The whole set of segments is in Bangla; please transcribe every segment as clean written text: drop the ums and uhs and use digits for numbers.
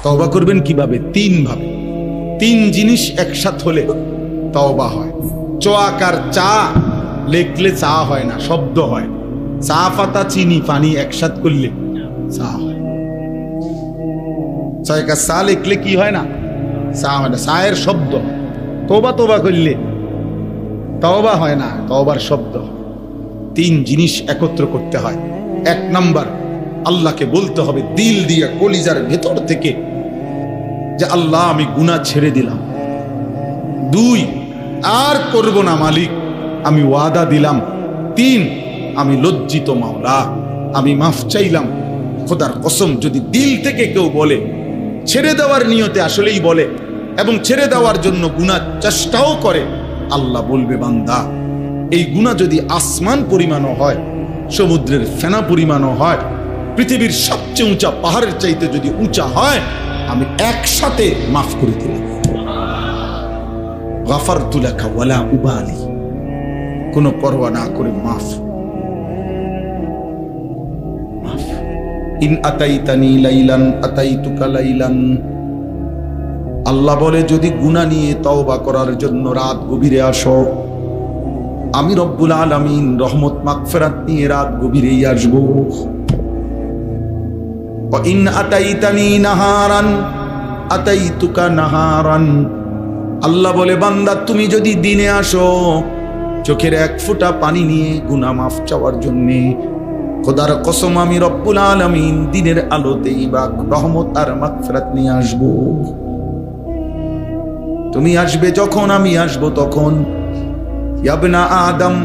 তওবা করবেন কিভাবে? তিন ভাবে। তিন জিনিস একসাথে হলে তওবা হয়। চ আকার চা লেখলে চা হয় না, শব্দ হয়। চা পাতা চিনি পানি একসাথ করলে চা হয়। ছয়কা চা লিখলে কি হয় না? চা হয় না, চায়ের শব্দ। তওবা তওবা করলে তওবা হয় না, তওবার শব্দ হয়। তিন জিনিস একত্র করতে হয়। এক নাম্বার, আল্লাহকে বলতে হবে দিল দিয়ে কলিজার ভেতর থেকে যে আল্লাহ আমি গুনাহ ছেড়ে দিলাম। দুই, আর করব না মালিক, আমি ওয়াদা দিলাম। তিন, আমি লজ্জিত মাওলা, আমি মাফ চাইলাম। খোদার কসম যদি দিল থেকে কেউ বলে, ছেড়ে দেওয়ার নিয়তে আসলেই বলে এবং ছেড়ে দেওয়ার জন্য গুনাহ চেষ্টাও করে, আল্লাহ বলবে বান্দা এই গুনাহ যদি আসমান পরিমাণও হয়, সমুদ্রের ফেনা পরিমাণও হয়, পৃথিবীর সবচেয়ে উঁচা পাহাড়ের চাইতে যদি উঁচা হয়, আমি একসাথে মাফ করে দিলাম। গাফারতু লাকা ওয়ালা উবালি, কোনো পরোয়া না করে মাফ। ইন আতাইতানি লাইলান আতাইতুকা লাইলান, আল্লাহ বলে যদি গুনাহ নিয়ে তওবা করার জন্য রাত গভীরে আসো, আমি রব্বুল আলামিন রহমত মাগফিরাত নিয়ে রাত গভীরেই আসবো। ওয়া ইন আতাইতানি নাহারান আতাইতুকা নাহারান, আল্লাহ বলে বান্দা তুমি যদি দিনে আসো চোখের এক ফোঁটা পানি নিয়ে গুনাহ মাফ চাওয়ার জন্য, খোদার কসম আমি রব্বুল আলামিন দিনের আলোতেই বা রহমত আর মাগফিরাত নিয়ে আসবো। তুমি আসবে যখন, আমি আসবো তখন। ইয়াবনা আদম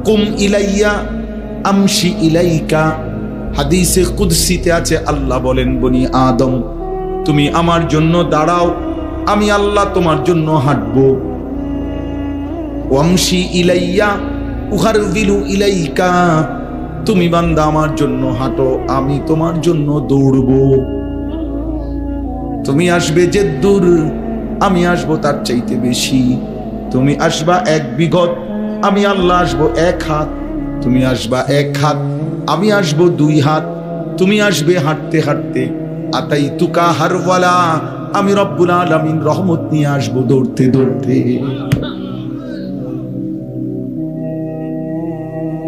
কুম ইলাইয়া আমশি ইলাইকা, হাদিসে কুদসিতে আছে আল্লাহ বলেন বনি আদম তুমি আমার জন্য দাঁড়াও, আমি আল্লাহ তোমার জন্য হাঁটবো। ওয়ামশি ইলাইয়া উহারবিলু ইলাইকা, তুমি বান্দা আমার জন্য হাঁটো, আমি তোমার জন্য দৌড়বো। তুমি আসবে যে দূর, আমি আসবো তার চাইতে বেশি। তুমি আসবা এক বিঘত, আমি আল্লাহ আসবো এক হাত। তুমি আসবা এক হাত, আমি আসবো দুই হাত। তুমি আসবে হাঁটতে হাঁটতে, আতাইতুকা হারওয়ালা, আমি রব্বুল আলামিন রহমত নিয়ে আসবো দৌড়তে দৌড়তে।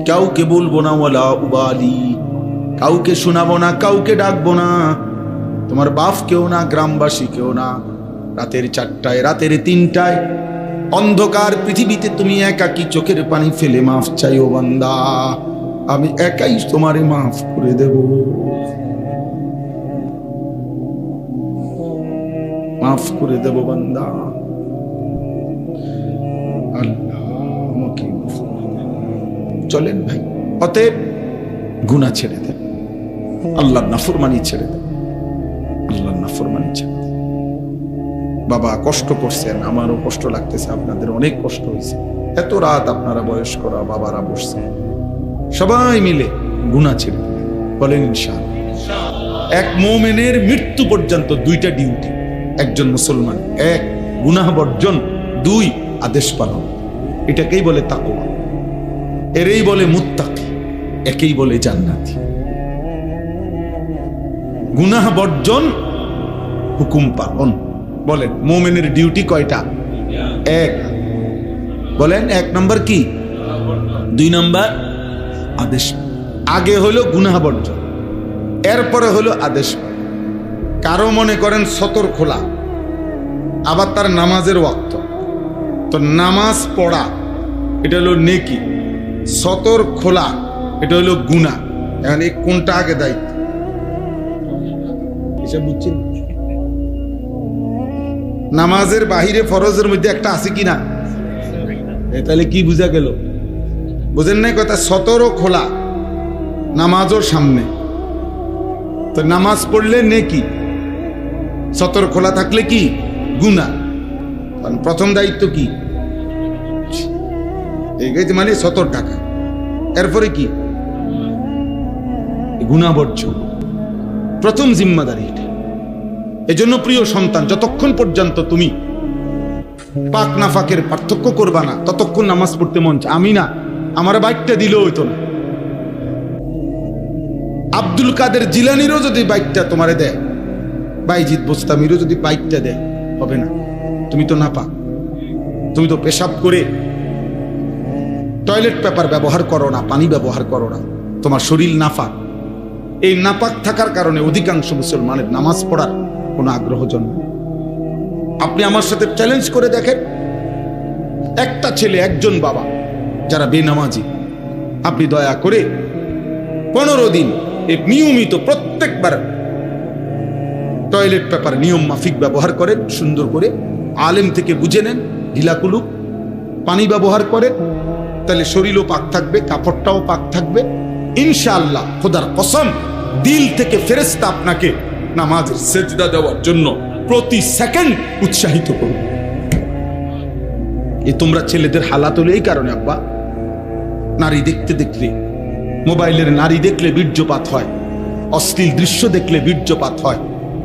কাউকে বলবো না ওয়ালা উবালি, কাউকে শোনাবো না, কাউকে ডাকবো না, তোমার বাপ কেউ না, গ্রামবাসী কেউ না। রাতের 4টায়, রাতের 3টায় অন্ধকার পৃথিবীতে তুমি একাকী চোখের পানি ফেলে মাফ চাইও বান্দা, আমি একাই তোমারে মাফ করে দেব। মাফ করে দেব বান্দা। আল্লাহ আমাকে চলেন ভাই, অতএব গুনাহ ছেড়ে দেন, আল্লাহর নাফরমানি ছেড়ে দেন, আল্লাহর নাফরমানি ছেড়ে দেন। বাবা কষ্ট করছেন, আমারও কষ্ট লাগতেছে, আপনাদের অনেক কষ্ট হয়েছে। এত রাত আপনারা বয়স্করা বাবারা বসছেন, সবাই মিলে গুনাহ ছেড়ে দেন, বলেন ইনশাআল্লাহ। এক মুমিনের মৃত্যু পর্যন্ত 2টা ডিউটি একজন মুসলমান, 1 গুনাহ বর্জন, 2 আদেশ পালন। এটাকেই বলে তাকওয়া, এরই বলে মুত্তাকি, একেই বলে জান্নাতি। গুনাহ বর্জন, হুকুম পালন। বলেন মুমিনের ডিউটি কয়টা? 1। বলেন 1 নম্বর কি? 2 নম্বর আদেশ। আগে হলো গুনাহ বর্জন, এরপরে হলো আদেশ। কারো মনে করেন সতর খোলা, আবার তার নামাজের ওয়াক্ত, তো নামাজ পড়া এটা হলো নেকি, সতর খোলা এটা হলো গুনাহ। এখন এই কোনটা আগে দায়িত্ব? এসব বুঝছেন? নামাজের বাহিরে ফরজের মধ্যে একটা আছে কিনা? তাহলে কি বুঝা গেল? বুঝেন নাই কথা? সতরও খোলা, নামাজও সামনে। তো নামাজ পড়লে নেকি, সতর খোলা থাকলে কি? গুনাহ। প্রথম দায়িত্ব কি? এই মানে সতর টাকা, এরপরে কি? গুনাহ বর্জন, প্রথম জিম্মাদারি এটা। এজন্য প্রিয় সন্তান, যতক্ষণ পর্যন্ত তুমি পাক নাফাকের পার্থক্য করবা না, ততক্ষণ নামাজ পড়তে মন চায়। আমি না, আমার বাইকটা দিলেও হইতো না। আব্দুল কাদের জিলানিরও যদি বাইকটা তোমারে দেয়, বাইজিৎ বোস্তামিরও যদি বাইকটা দেয় হবে না, তুমি তো নাপাক, তুমি তো পেশাব করে টয়লেট পেপার ব্যবহার করো না, পানি ব্যবহার করো না, তোমার শরীর নাপাক। এই নাপাক থাকার কারণে অধিকাংশ মুসলমানের নামাজ পড়ার কোনো আগ্রহ জন্মায়। আপনি আমার সাথে চ্যালেঞ্জ করে দেখেন, একটা ছেলে, একজন বাবা যারা বেনামাজি, আপনি দয়া করে 15 দিন নিয়মিত প্রত্যেকবার টয়লেট পেপার নিয়ম মাফিক ব্যবহার করেন, সুন্দর করে আলেম থেকে বুঝে নেন, ঢিলাকুলুক পানি ব্যবহার করেন, তাহলে শরীরও পাক থাকবে, কাপড়টাও পাক থাকবে ইনশাআল্লাহ। খোদার কসম, দিল থেকে ফেরেশতা আপনাকে নামাজের সেজদা দেওয়ার জন্য প্রতি সেকেন্ড উৎসাহিত করবে। এ তোমরা ছেলেদের হালাত হলো এই কারণে আব্বা, নারী দেখতে দেখলে, মোবাইলের নারী দেখলে বীর্যপাত হয়, অশ্লীল দৃশ্য দেখলে বীর্যপাত হয়,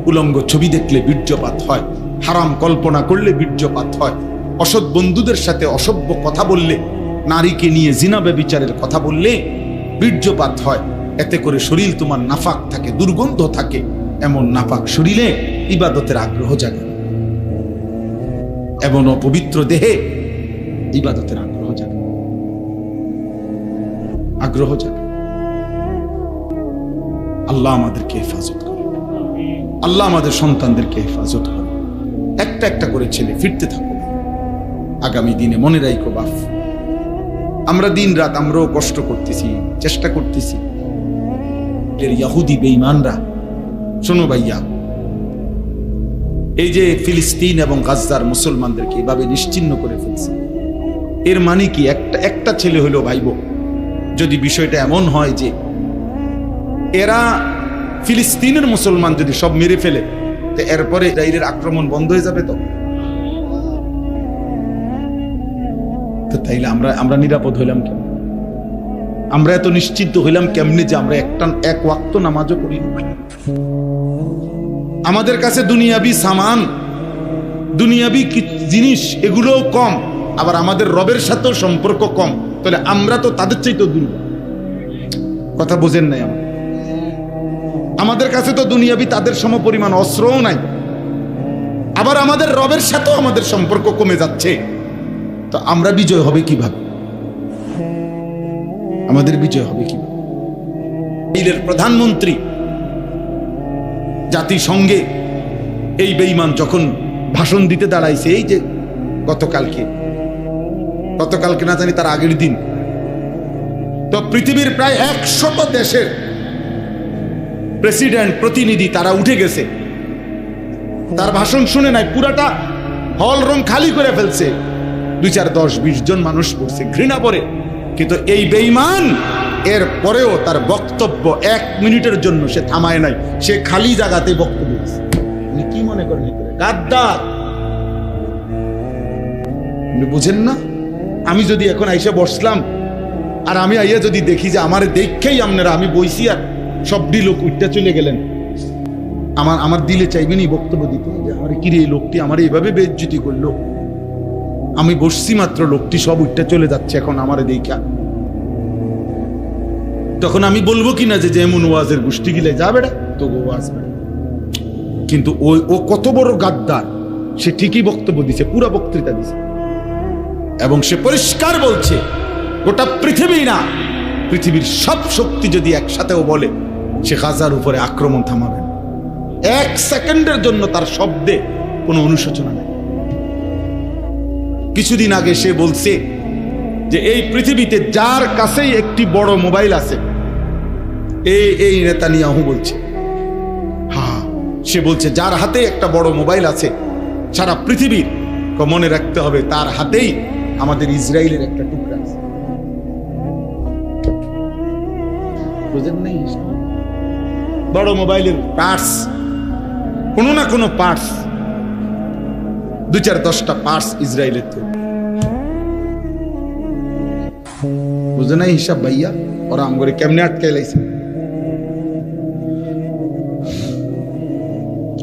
উলঙ্গ ছবি দেখলে বীর্যপাত হয়, হারাম কল্পনা করলে বীর্যপাত হয়, অসৎ বন্ধুদের সাথে অসভ্য কথা বললে, নারীকে নিয়ে জিনা ব্যভিচারের কথা বললে বীর্যপাত হয়। এতে করে শরীর তোমার নাফাক থাকে, দুর্গন্ধ থাকে। এমন নাফাক শরীরে ইবাদতের আগ্রহ জাগে, এমন অপবিত্র দেহে ইবাদতের আগ্রহ জাগে, আগ্রহ জাগে। আল্লাহ আমাদেরকে হেফাজত করে, আল্লাহ আমাদের সন্তানদেরকে হেফাজত করে। একটা একটা করে ছেলে ফিরতে থাকো আগামী দিনে, মনে রাখো বাপ, আমরা দিন রাত আমরাও কষ্ট করতেছি, চেষ্টা করতেছি। ইহুদি বেঈমানরা, শোনো ভাইয়া, এই যে ফিলিস্তিন এবং গাজার মুসলমানদেরকে এভাবে নিশ্চিহ্ন করে ফেলছে, এর মানে কি? একটা ছেলে হইলো ভাইবো, যদি বিষয়টা এমন হয় যে এরা ফিলিস্তিনের মুসলমান যদি সব মেরে ফেলে, তো এরপরে ইসরায়েলের আক্রমণ বন্ধ হয়ে যাবে। তো তাইলে আমরা নিরাপদ হইলাম কেন? আমরা এত নিশ্চিন্ত হইলাম কেমনে যে আমরা এক ওয়াক্ত নামাজও করি না? আমাদের কাছে দুনিয়াবি সামান, দুনিয়াবি জিনিস এগুলোও কম, আবার আমাদের রবের সাথেও সম্পর্ক কম, তাহলে আমরা তো তাদের চাইতেও দুর্বল। কথা বোঝেন নাই? আমাদের কাছে তো দুনিয়াবি তাদের সমপরিমাণ অস্ত্রও নাই, আবার আমাদের রবের সাথেও আমাদের সম্পর্ক কমে যাচ্ছে। তো আমরা বিজয় হবে কিভাবে? আমাদের বিজয় হবে কিভাবে? ইসরায়েলের প্রধানমন্ত্রী জাতিসংঘে এই বেঈমান যখন ভাষণ দিতে দাঁড়াইছে, এই যে গতকালকে না জানি তার আগের দিন, তো পৃথিবীর প্রায় 100 দেশের প্রেসিডেন্ট, প্রতিনিধি তারা উঠে গেছে, তার ভাষণ শুনে নাই, পুরাটা হল রুম খালি করে ফেলছে। 2, 4, 10, 20 জন মানুষ পড়ছে, ঘৃণা পড়ে। কিন্তু এই বেঈমান এর পরেও তার বক্তব্য 1 মিনিটের জন্য সে থামায় নাই, সে খালি জায়গাতে বক্তব্য দিচ্ছে। কি মনে করেন? গাদ্দার। বুঝেন না? আমি যদি এখন আইসা বসলাম, আর আমি আইয়া যদি দেখি যে আমার দেখেই আপনারা, আমি বইছি আর সবটি লোক উঠতে চলে গেলেন, আমার দিলে চাইবেনি বক্তব্য দিতে যে আমার কিরে এই লোকটি আমার এইভাবে বেইজ্জতি করলো। আমি বসছি মাত্র, লোকটি সব উঠতে চলে যাচ্ছে এখন আমারে দেখা। তখন আমি বলবো কিনা যে এমন ওয়াজের গোষ্ঠী গিলে যাবে না তো ওয়াজ। কিন্তু ও কত বড় গাদ্দার, সে ঠিকই বক্তব্য দিছে, পুরা বক্তৃতা দিছে, এবং সে পরিষ্কার বলছে গোটা পৃথিবী না, পৃথিবীর সব শক্তি যদি একসাথেও বলে সে গাজার উপরে আক্রমণ থামাবে না। 1 সেকেন্ডের জন্য তার শব্দে কোনো অনুশোচনা নেই। কিছুদিন আগে সে বলছে যে এই পৃথিবীতে যার কাছেই একটি বড় মোবাইল আছে, এই নেতানিয়াহু বলছে, হ্যাঁ, সে বলছে যার হাতে একটা বড় মোবাইল আছে সারা পৃথিবীর, মনে রাখতে হবে তার হাতেই আমাদের ইসরায়েলের একটা টুকরা আছে। বুঝেন নাই? বড় মোবাইলের পার্টস, কোনো না কোনো পার্টস, 2, 4, 10টা পার্টস ইসরায়েলের তো। বুঝে নাই হিসাব ভাইয়া? ওরা আমগরে কেমনে আটকাই লাইছে।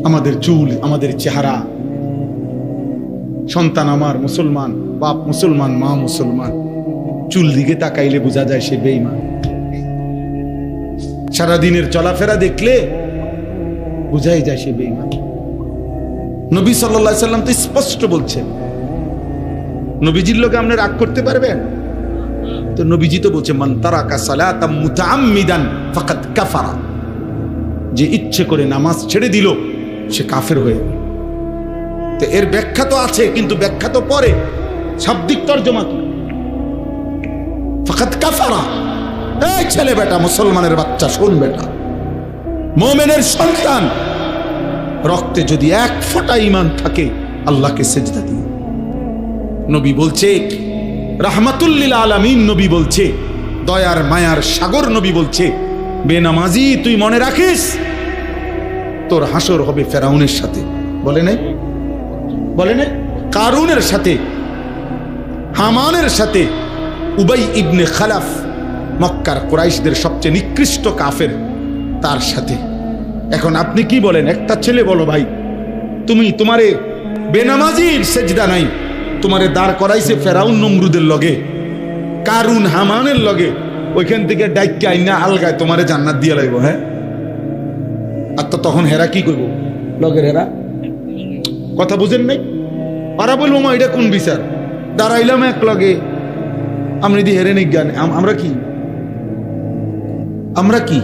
আমাদের চুল, আমাদের চেহারা, সন্তান আমার মুসলমান, বাপ মুসলমান, মা মুসলমান, চুল দিকে তাকাইলে বোঝা যায় সে বেঈমান। সারাদিনের চলাফেরা দেখলে বোঝাই যায় সে বেঈমান। নবী সাল্লাল্লাহু আলাইহি সাল্লাম তো স্পষ্ট বলছেন, নবীজির লোকে আপনি রাগ করতে পারবেন? তো নবীজি তো বলছে, মান তারাকা সালাতাম মুতাআম্মিদান ফাকাদ কাফারা, যে ইচ্ছে করে নামাজ ছেড়ে দিল সে কাফের হয়ে গেল। তো এর ব্যাখ্যা তো আছে, কিন্তু ব্যাখ্যা তো পরে, শাব্দিক তর্জমা তো ফাকাদ কাফারা। এই ছেলে বেটা, মুসলমানের বাচ্চা, শোন বেটা, মুমিনের সন্তান, রক্তে যদি এক ফোঁটা ঈমান থাকে আল্লাহকে সিজদা দিও। নবী বলছে, রাহমাতুল লিল আলামিন নবী বলছে, দয়ার মায়ার সাগর নবী বলছে, বেনামাজি তুই মনে রাখিস তোর হাসর হবে ফেরাউনের সাথে। বলে নাই? বলে নাই? কারুনের সাথে, হামানের সাথে, উবাই ইবনে খালাফ, মক্কার কুরাইশদের সবচেয়ে নিকৃষ্ট কাফের, তার সাথে। এখন আপনি কি বলেন? একটা ছেলে বলো, ভাই তুমি তোমারে বেনামাজির সেজদা নাই, তোমারে দাঁড় করাইছে ফেরাউন নমরুদের লগে, কারুন হামানের লগে, ওইখান থেকে ডাইকে আইনা আলগায় তোমারে জান্নাত দিয়ে লাগবো। হ্যাঁ, আর তো তখন হেরা কি করবো? লগের হেরা কথা বুঝেন নাই? ওরা বলবো, মা এটা কোন বিচার? দাঁড়াইলাম এক লগে, আমরা যদি হেরে নিক জ্ঞান, আমরা কি? আমরা কি?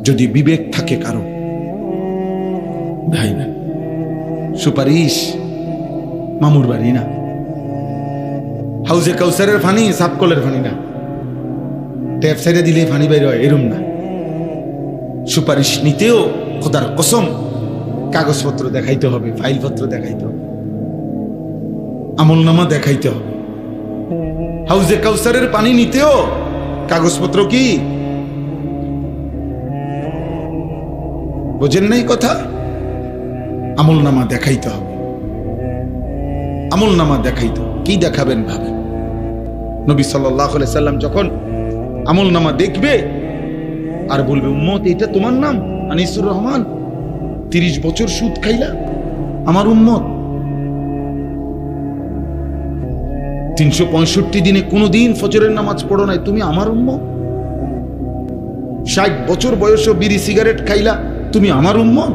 যদি বিবেক থাকে কারো, ভাই না, সুপারিশ মামুর বাড়ি না, হাউজে কাউসারের ফানি সাপকলের ফানি না, ট্যাপ সাইডে দিলে ফানি বাইরে হয়, এরম না। সুপারিশ নিতেও খোদার কসম কাগজপত্র দেখাইতে হবে, ফাইলপত্র দেখাইতে হবে, আমলনামা দেখাইতে হবে। হাউজে কাউসারের পানি নিতেও কাগজপত্র কি বোঝেন নাই কথা? আমলনামা দেখাইতে হবে, আমলনামা দেখাইতে হবে। কি দেখাবেন ভাবেন? নবী সাল্লাল্লাহু আলাইহি সাল্লাম যখন আমলনামা দেখবে আর বলবে, উম্মত এটা তোমার নাম আনিসুর রহমান, 30 বছর সুদ খাইলা, আমার উম্মত, 365 দিনে কোনোদিন ফজরের নামাজ পড়ো নাই, তুমি আমার উম্মত। 60 বছর বয়সে বিড়ি সিগারেট খাইলা, তুমি আমার উম্মত।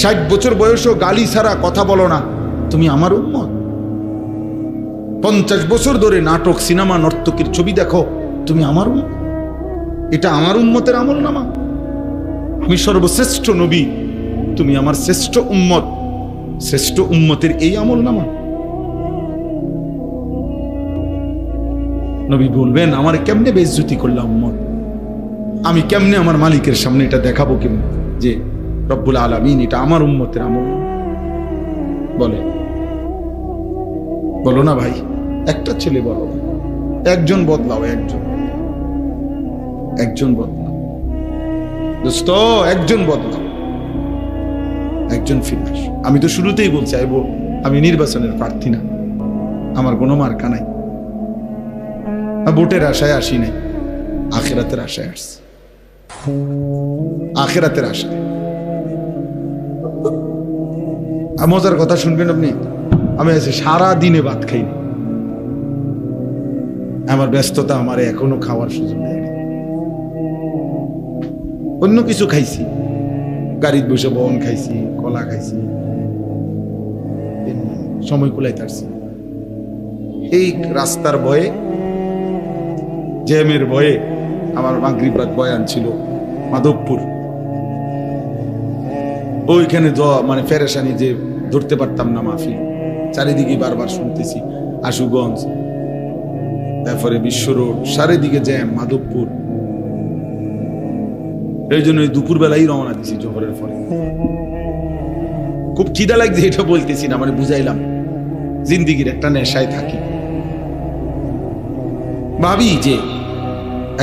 60 বছর বয়সে গালি ছাড়া কথা বলো না, তুমি আমার উম্মত। 50 বছর ধরে নাটক, সিনেমা, নর্তকীর ছবি দেখো, তুমি আমার উম্মত। এটা আমার উম্মতের আমলনামা। আমি সর্বশ্রেষ্ঠ নবী, তুমি আমার শ্রেষ্ঠ উম্মত, শ্রেষ্ঠ উম্মতের এই আমলনামা। নবী বলবেন, আমার কেমনে বেইজ্জতি করলাম উম্মত, আমি কেমনে আমার মালিকের সামনে এটা দেখাবো কেমনে যে রব্বুল আলামিন এটা আমার উম্মতের আমল। বলে, বলো না ভাই, একটা ছেলে বলো, একজন বদলাও, একজন বদলাও দোস্ত, একজন বদলাও, একজন ফিরে আস। আমি তো শুরুতেই বলছি, আমি নির্বাচনের প্রার্থী না, আমার কোনো মার্কা নাই, ভোটের আশায় আসি নাই, আখিরাতের আশায় আসছি, আখিরাতের আশায়। মজার কথা শুনবেন আপনি, আমি আছি সারা দিনে ভাত খাইনি, আমার ব্যস্ততা আমার এখনো খাওয়ার সুযোগ দেয়। অন্য কিছু খাইছি, গাড়ির বসে বন খাইছি, কলা খাইছি, সময় কুলাইতে পারছি। এই রাস্তার ভয়ে, জ্যামের ভয়ে, আমার মাগরিব রাত বয়ান ছিল মাধবপুর, ওইখানে মানে ফেরেশানি যে ধরতে পারতাম না মাহফিল, চারিদিকে বারবার শুনতেছি আশুগঞ্জ, তারপরে বিশ্ব রোড, চারিদিকে জ্যাম, মাধবপুর। এই জন্য দুপুর বেলাই রওনা দিছি জোহরের পরে। খুব খিদা লাগছে, এটা বলতেছি না, মানে বুঝাইলাম জিন্দিগির একটা নেশায় থাকি। ভাবি যে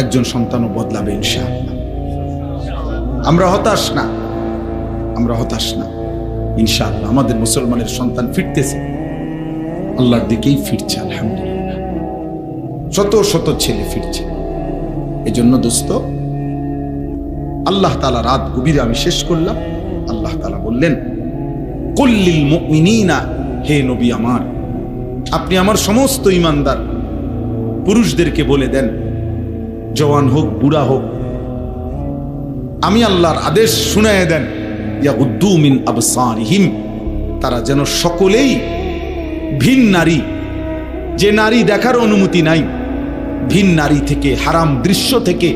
একজন সন্তানও বদলাবে ইনশাআল্লাহ। আমরা হতাশ না, আমরা হতাশ না, ইনশাআল্লাহ আমাদের মুসলমানের সন্তান ফিরতেছে, আল্লাহর দিকেই ফিরছে, আলহামদুলিল্লাহ। শত শত ছেলে ফিরছে। এজন্য দোস্ত, আল্লাহ তাআলা রাত গভীরে আমি শেষ করলাম, আল্লাহ তাআলা বললেন, কুল্লিল মুমিনিনা, হে নবী আমার, আপনি আমার সমস্ত ঈমানদার পুরুষদেরকে বলে দেন, জওয়ান হোক বুড়া হোক, আমি আল্লাহর আদেশ শুনায়ে দেন, ইয়াগুদ্দু মিন আবসারিহিম, তারা যেন সকলেই ভিন নারী, যে নারী দেখার অনুমতি নাই, ভিন নারী থেকে, হারাম দৃশ্য থেকে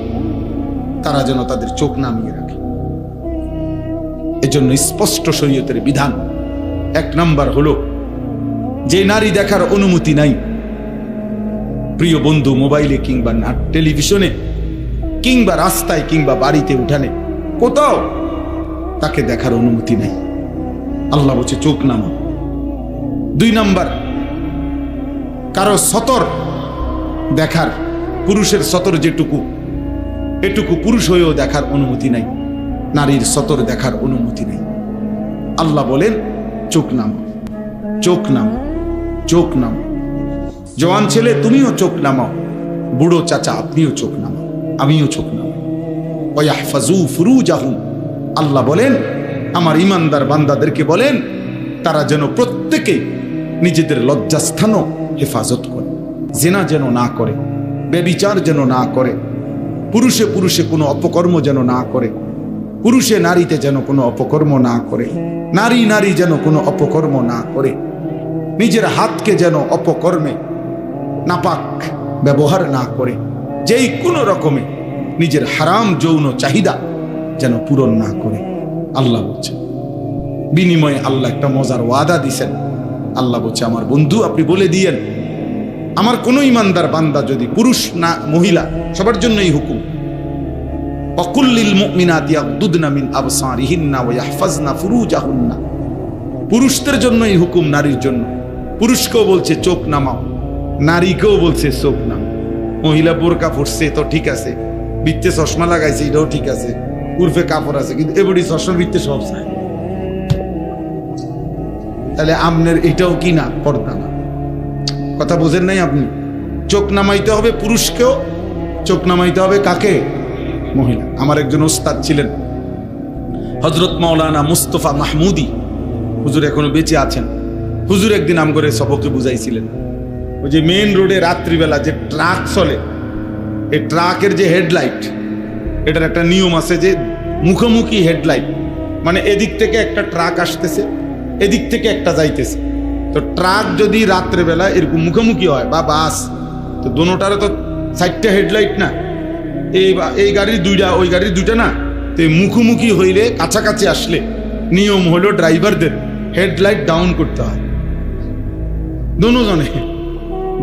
তারা যেন তাদের চোখ নামিয়ে রাখে। এজন্য স্পষ্ট শরীয়তের বিধান। 1 নাম্বার হলো, যে নারী দেখার অনুমতি নাই, প্রিয় বন্ধু, মোবাইলে কিংবা টেলিভিশনে কিংবা রাস্তায় কিংবা বাড়িতে উঠানে কোথাও তাকে দেখার অনুমতি নাই। আল্লাহ বলছে চোখ নামা। 2 নাম্বার, কারো সতর দেখার, পুরুষের সতর যেটুকু, এটুকু পুরুষ হয়েও দেখার অনুমতি নাই, নারীর সতর দেখার অনুমতি নেই। আল্লাহ বলেন চোখ নামা, চোখ নামা, চোখ নামা। জওয়ান ছেলে তুমিও চোখ নামাও, বুড়ো চাচা আপনিও চোখ নামাও, আমিও চোখ নামাই। ওয়াহফাজু ফুরুজাহুম, আল্লাহ বলেন আমার ইমানদার বান্দাদেরকে বলেন তারা যেন প্রত্যেকে নিজেদের লজ্জাস্থানও হেফাজত করে, জিনা যেন না করে, ব্যভিচার যেন না করে, পুরুষে পুরুষে কোনো অপকর্ম যেন না করে, পুরুষে নারীতে যেন কোনো অপকর্ম না করে, নারী নারী যেন কোনো অপকর্ম না করে, নিজের হাতকে যেন অপকর্মে নাপাক ব্যবহার না করে, যেই কোনো রকমে নিজের হারাম যৌন চাহিদা যেন পূরণ না করে। আল্লাহ বলছে বিনিময়ে আল্লাহ একটা মজার ওয়াদা দিছেন। আল্লাহ বলছে আমার বন্ধু আপনি বলে দিয়েন আমার কোনো ইমানদার বান্দা যদি, পুরুষ না মহিলা সবার জন্যই হুকুম, ওয়াকুল্লিল মুমিনাতি ইয়াগদুদনা মিন আবসারিহিন্না ওয়া ইয়াহফাজনা ফুরুজাহুন্না, পুরুষদের জন্যই হুকুম, নারীর জন্য। পুরুষকেও বলছে চোখ নামাও, নারীকেও বলছে চোখ নামাও। মহিলা বোরকা পরছে তো ঠিক আছে, বৃত্তে চশমা লাগাইছে এটাও ঠিক আছে, উর্ফে কাপড় আছে, কিন্তু এবারই চশমা বৃত্তে সব চায়। তাহলে আমনের এটাও কি না পর্দা না? কথা বোঝেন নাই আপনি? চোখ নামাইতে হবে পুরুষকেও, চোখ নামাইতে হবে কাকে? মহিলা। আমার একজন ওস্তাদ ছিলেন হযরত মাওলানা মুস্তাফা মাহমুদি, হুজুর এখনো বেঁচে আছেন। হুজুর একদিন আম করে সবকে বুঝাইছিলেন, ওই যে মেইন রোডে রাত্রিবেলা যে ট্রাক চলে, এই ট্রাকের যে হেডলাইট, এটার একটা নিয়ম আছে যে মুখোমুখি হেডলাইট, মানে এদিক থেকে একটা ট্রাক আসতেছে, এদিক থেকে একটা যাইতেছে। তো ট্রাক যদি রাত্রেবেলা এরকম মুখোমুখি হয় বা বাস, তো দোনোটারে তো 4টা হেডলাইট না, এই গাড়ির 2টা ওই গাড়ির 2টা না, তো মুখোমুখি হইলে কাছাকাছি আসলে নিয়ম হলো ড্রাইভারদের হেডলাইট ডাউন করতে হয়। দোনোজনে,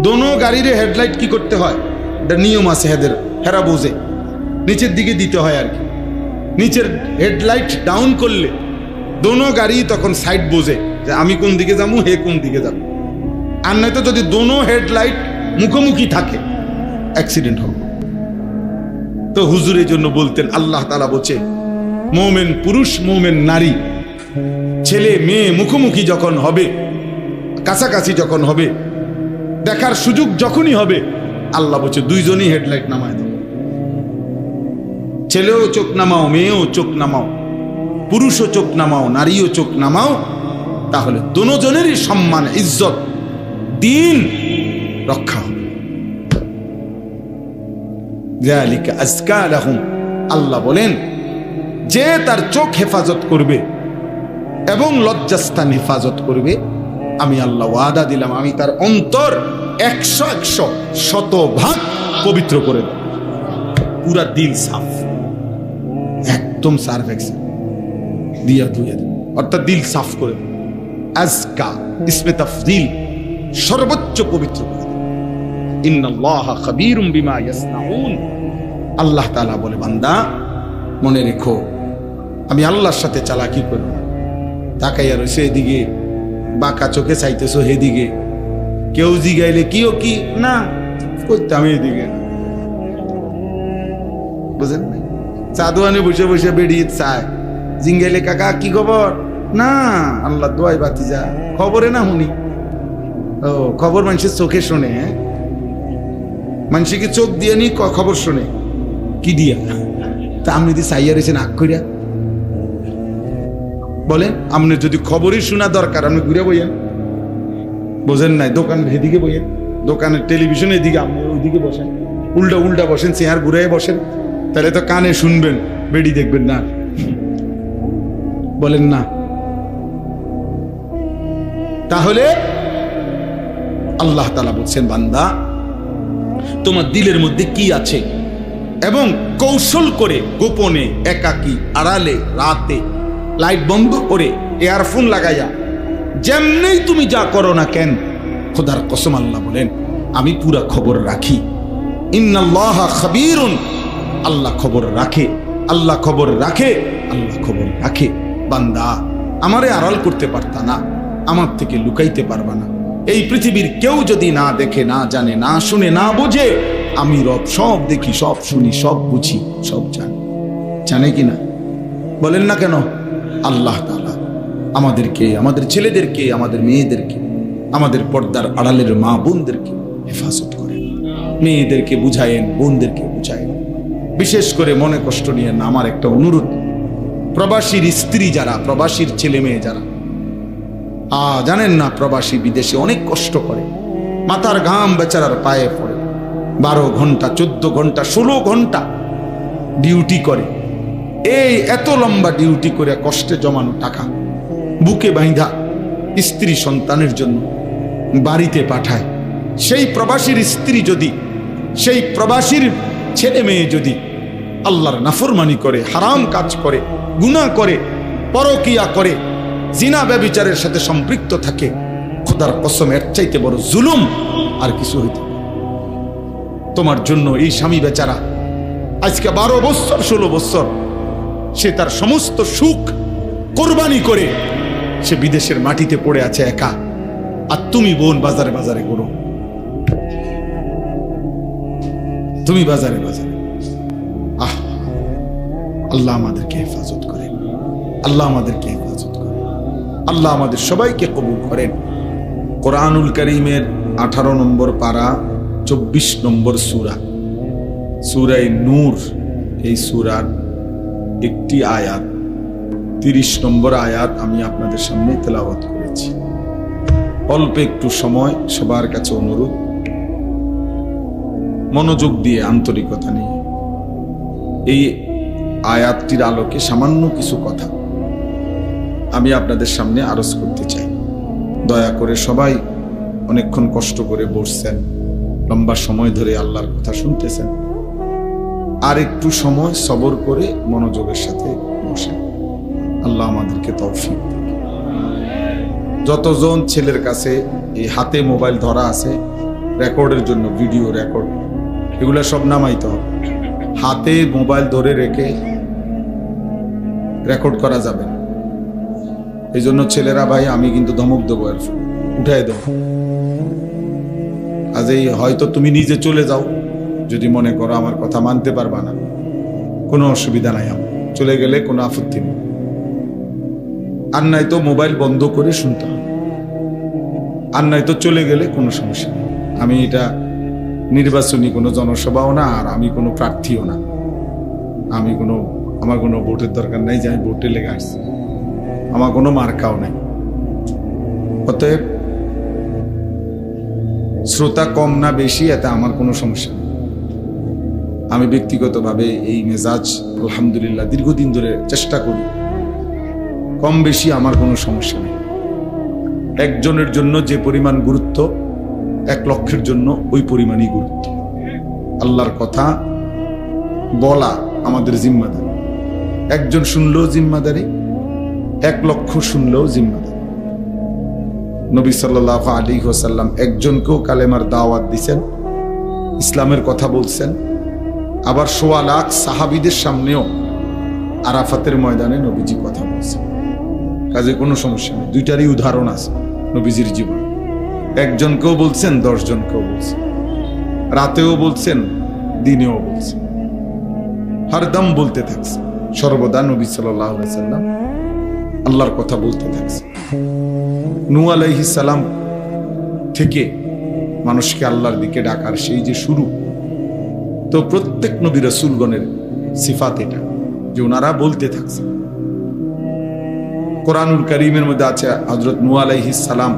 দোনো গাড়ির হেডলাইট কি করতে হয়, এটা নিয়ম আছে হেদের, হেরা বোঝে, নিচের দিকে দিতে হয় আর কি। নিচের হেডলাইট ডাউন করলে দোনো গাড়ি তখন সাইড বোঝে যে আমি কোন দিকে যাবো, হে কোন দিকে যাবো। আর নয়তো যদি দোনো হেডলাইট মুখোমুখি থাকে অ্যাক্সিডেন্ট হবে। তো হুজুরের জন্য বলতেন, আল্লাহ তাআলা বলছে মুমিন পুরুষ মুমিন নারী, ছেলে মেয়ে মুখোমুখি যখন হবে, কাছাকাছি যখন হবে, দেখার সুযোগ যখনই হবে, আল্লাহ বলছে দুইজনই হেডলাইট নামায় দাও। ছেলেও চোখ নামাও, মেয়েও চোখ নামাও, পুরুষও চোখ নামাও, নারীও চোখ নামাও, তাহলে দুজনেরই সম্মান ইজ্জত দিন রক্ষা হবে। যালিকা আজকা লাহুম, আল্লাহ বলেন যে তার চোখ হেফাজত করবে এবং লজ্জাস্থান হেফাজত করবে, আমি আল্লাহ ওয়াদা দিলাম আমি তার অন্তর 100 শতভাগ পবিত্র করে দেব। পুরা দিল সাফ, একদম সার্ভেক্সন দিয়া ধুয়ে দেব, অর্থাৎ দিল সাফ করে দেব। আজকা ইসমে তাফদীল, সর্বোচ্চ পবিত্র করে দেব। ইন্নাল্লাহা খাবীরুম বিমা ইয়াসনাউন, আল্লাহ তাআলা বলে বান্দা মনে রেখো আমি আল্লাহর সাথে চালাকি করব। তাকাইয়া রয়েছে এদিকে, বাঁকা চোখে চাইতেছো হেদিকে, কেউ জিগাইলে কিও কি না করতাম এদিকে, বুঝেন? চাদুয়ানে বসে বসে বেরিয়ে চায়, জিঙ্গাইলে কাকা কি খবর, না আল্লাহ দোয়াই বাতিজা, খবরে না শুনি। ও খবর মানুষের চোখে শোনে, হ্যাঁ মানুষকে চোখ দিয়ে নি খবর শোনে কি দিয়া? তা আপনি যদি চাইয়া রয়েছেন আগ করিয়া বলেন, আপনার যদি খবরই শোনা দরকার আপনি ঘুরে বইয়েন, বোঝেন নাই? দোকানের এদিকে বইয়েন, দোকানের টেলিভিশনের এদিকে, আপনি ওইদিকে বসেন, উল্টা উল্টা বসেন, চেয়ার ঘুরে বসেন, তাহলে তো কানে শুনবেন। বেডি দেখবেন না, বলেন না? তাহলে আল্লাহ তাআলা বলছেন, বান্দা তোমার দিলের মধ্যে কি আছে, এবং কৌশল করে গোপনে, একাকী, আড়ালে, রাতে, লাইট বন্ধ করে, ইয়ারফোন লাগাইয়া, যেমনি তুমি যা করো না কেন, খোদার কসম আল্লাহ বলেন আমি পুরা খবর রাখি। ইন্নাল্লাহা খাবীরুন, আল্লাহ খবর রাখে, আল্লাহ খবর রাখে, আল্লাহ খবর রাখে। বান্দা আমারে আড়াল করতে পারতা না, আমার থেকে লুকাইতে পারবা না। এই পৃথিবীর কেউ যদি না দেখে, না জানে, না শুনে, না বোঝে, আমি রব সব দেখি, সব শুনি, সব বুঝি, সব জানি। জানে কি না? বলেন না কেন? আল্লাহ তাআলা আমাদেরকে, আমাদের ছেলেদেরকে, আমাদের মেয়েদেরকে, আমাদের পর্দার আড়ালের মা বোনদেরকে হেফাজত করেন, মেয়েদেরকে বুঝায়েন, বোনদেরকে বুঝায়েন। বিশেষ করে মনে কষ্ট নিয়ে না, আমার একটা অনুরোধ, প্রবাসীর স্ত্রী যারা, প্রবাসীর ছেলে মেয়ে যারা, জানেন না প্রবাসী বিদেশে অনেক কষ্ট করে, মাথার ঘাম বেচারার পায়ে পড়ে, 12 ঘন্টা, 14 ঘন্টা, 16 ঘন্টা ডিউটি করে। এই এত লম্বা ডিউটি করে কষ্টে জমানো টাকা বুকে বাঁধা স্ত্রী সন্তানের জন্য বাড়িতে পাঠায়। সেই প্রবাসীর স্ত্রী যদি, সেই প্রবাসীর ছেলে মেয়ে যদি আল্লাহর নাফরমানি করে, হারাম কাজ করে, গুনাহ করে, পরকিয়া করে, জিনা ব্যভিচারের সাথে সম্পৃক্ত থাকে, খোদার কসম এর চাইতে বড় জুলুম আর কিছু হইতে পারে। তোমার জন্য এই স্বামী বেচারা আজকে 12 বছর 16 বছর সে তার সমস্ত সুখ কোরবানি করে সে বিদেশের মাটিতে পড়ে আছে একা, আর তুমি বোন বাজারে বাজারে করো, তুমি বাজারে বাজারে। আল্লাহ আমাদেরকে হেফাজত করেন, আল্লাহ আমাদেরকে হেফাজত করেন, আল্লাহ আমাদের সবাইকে কবুল করেন। কোরআনুল কারীমের 18 নম্বর পারা, 24 নম্বর সূরা, সূরা নূর, এই সূরার একটি আয়াত, 30 নম্বর আয়াত আমি আপনাদের সামনে তেলাওয়াত করেছি। অল্প একটু সময়, সবার কাছে অনুরোধ, মনোযোগ দিয়ে, আন্তরিকতা নিয়ে এই আয়াতটির আলোকে সামান্য কিছু কথা আমি আপনাদের সামনে আরজ করতে চাই। দয়া করে সবাই অনেকক্ষণ কষ্ট করে বসছেন, লম্বা সময় ধরে আল্লাহর কথা শুনতেছেন, আর একটু সময় সবর করে মনোযোগের সাথে বসেন। আল্লাহ আমাদেরকে তৌফিক দিন। যতজন ছেলের কাছে এই হাতে মোবাইল ধরা আছে রেকর্ডের জন্য, ভিডিও রেকর্ড, এগুলা সব নামাইতে হবে। হাতে মোবাইল ধরে রেখে রেকর্ড করা যাবে না। এই জন্য ছেলেরা, ভাই আমি কিন্তু ধমক দেবো, আর উঠাই দেবো। আজই হয়তো তুমি নিজে চলে যাও, যদি মনে করো আমার কথা মানতে পারবা না, কোনো অসুবিধা নাই, আমার চলে গেলে কোনো আপত্তি নেই। আর নাই তো মোবাইল বন্ধ করে শুনতে হবে, আর নাই তো চলে গেলে কোনো সমস্যা নেই। আমি এটা নির্বাচনী কোনো জনসভাও না, আর আমি কোনো প্রার্থীও না, আমি আমার কোনো ভোটের দরকার নাই যে আমি ভোটে লেগে আসছি, আমার কোনো মার্কাও নাই। অতএব শ্রোতা কম না বেশি এতে আমার কোনো সমস্যা নেই। আমি ব্যক্তিগতভাবে এই মেজাজ আলহামদুলিল্লাহ দীর্ঘদিন ধরে চেষ্টা করি, কম বেশি আমার কোনো সমস্যা নেই। একজনের জন্য যে পরিমাণ গুরুত্ব, 1 লক্ষের জন্য ওই পরিমাণই গুরুত্ব। আল্লাহর কথা বলা আমাদের জিম্মাদারি, একজন শুনলেও জিম্মাদারি, 1 লক্ষ শুনলেও জিম্মাদারি। নবী সাল্লাল্লাহু আলাইহি ওয়াসাল্লাম একজনকেও কালেমার দাওয়াত দিয়েছেন, ইসলামের কথা বলছেন, আবার 1.25 লাখ সাহাবীদের সামনেও আরাফাতের ময়দানে নবীজি কথা বলছেন। কাজে কোনো সমস্যা নেই, দুইটারই উদাহরণ আছে নবীজির জীবন। একজনকেও বলছেন, 10 জনকেও বলছেন, রাতেও বলছেন, দিনেও বলছেন, হরদম বলতে থাকছে। সর্বদা নবী সাল্লাল্লাহু আলাইহি ওয়াসাল্লাম আল্লাহর কথা বলতে থাকছে। নূহ আলাইহিস সালাম থেকে মানুষকে আল্লাহর দিকে ডাকার সেই যে শুরু, তো প্রত্যেক নবী রাসূলগণের সিফাত এটা যে ওনারা বলতে থাকছে। কোরআনুল কারীমের মধ্যে আছে হযরত নূহ আলাইহিস সালাম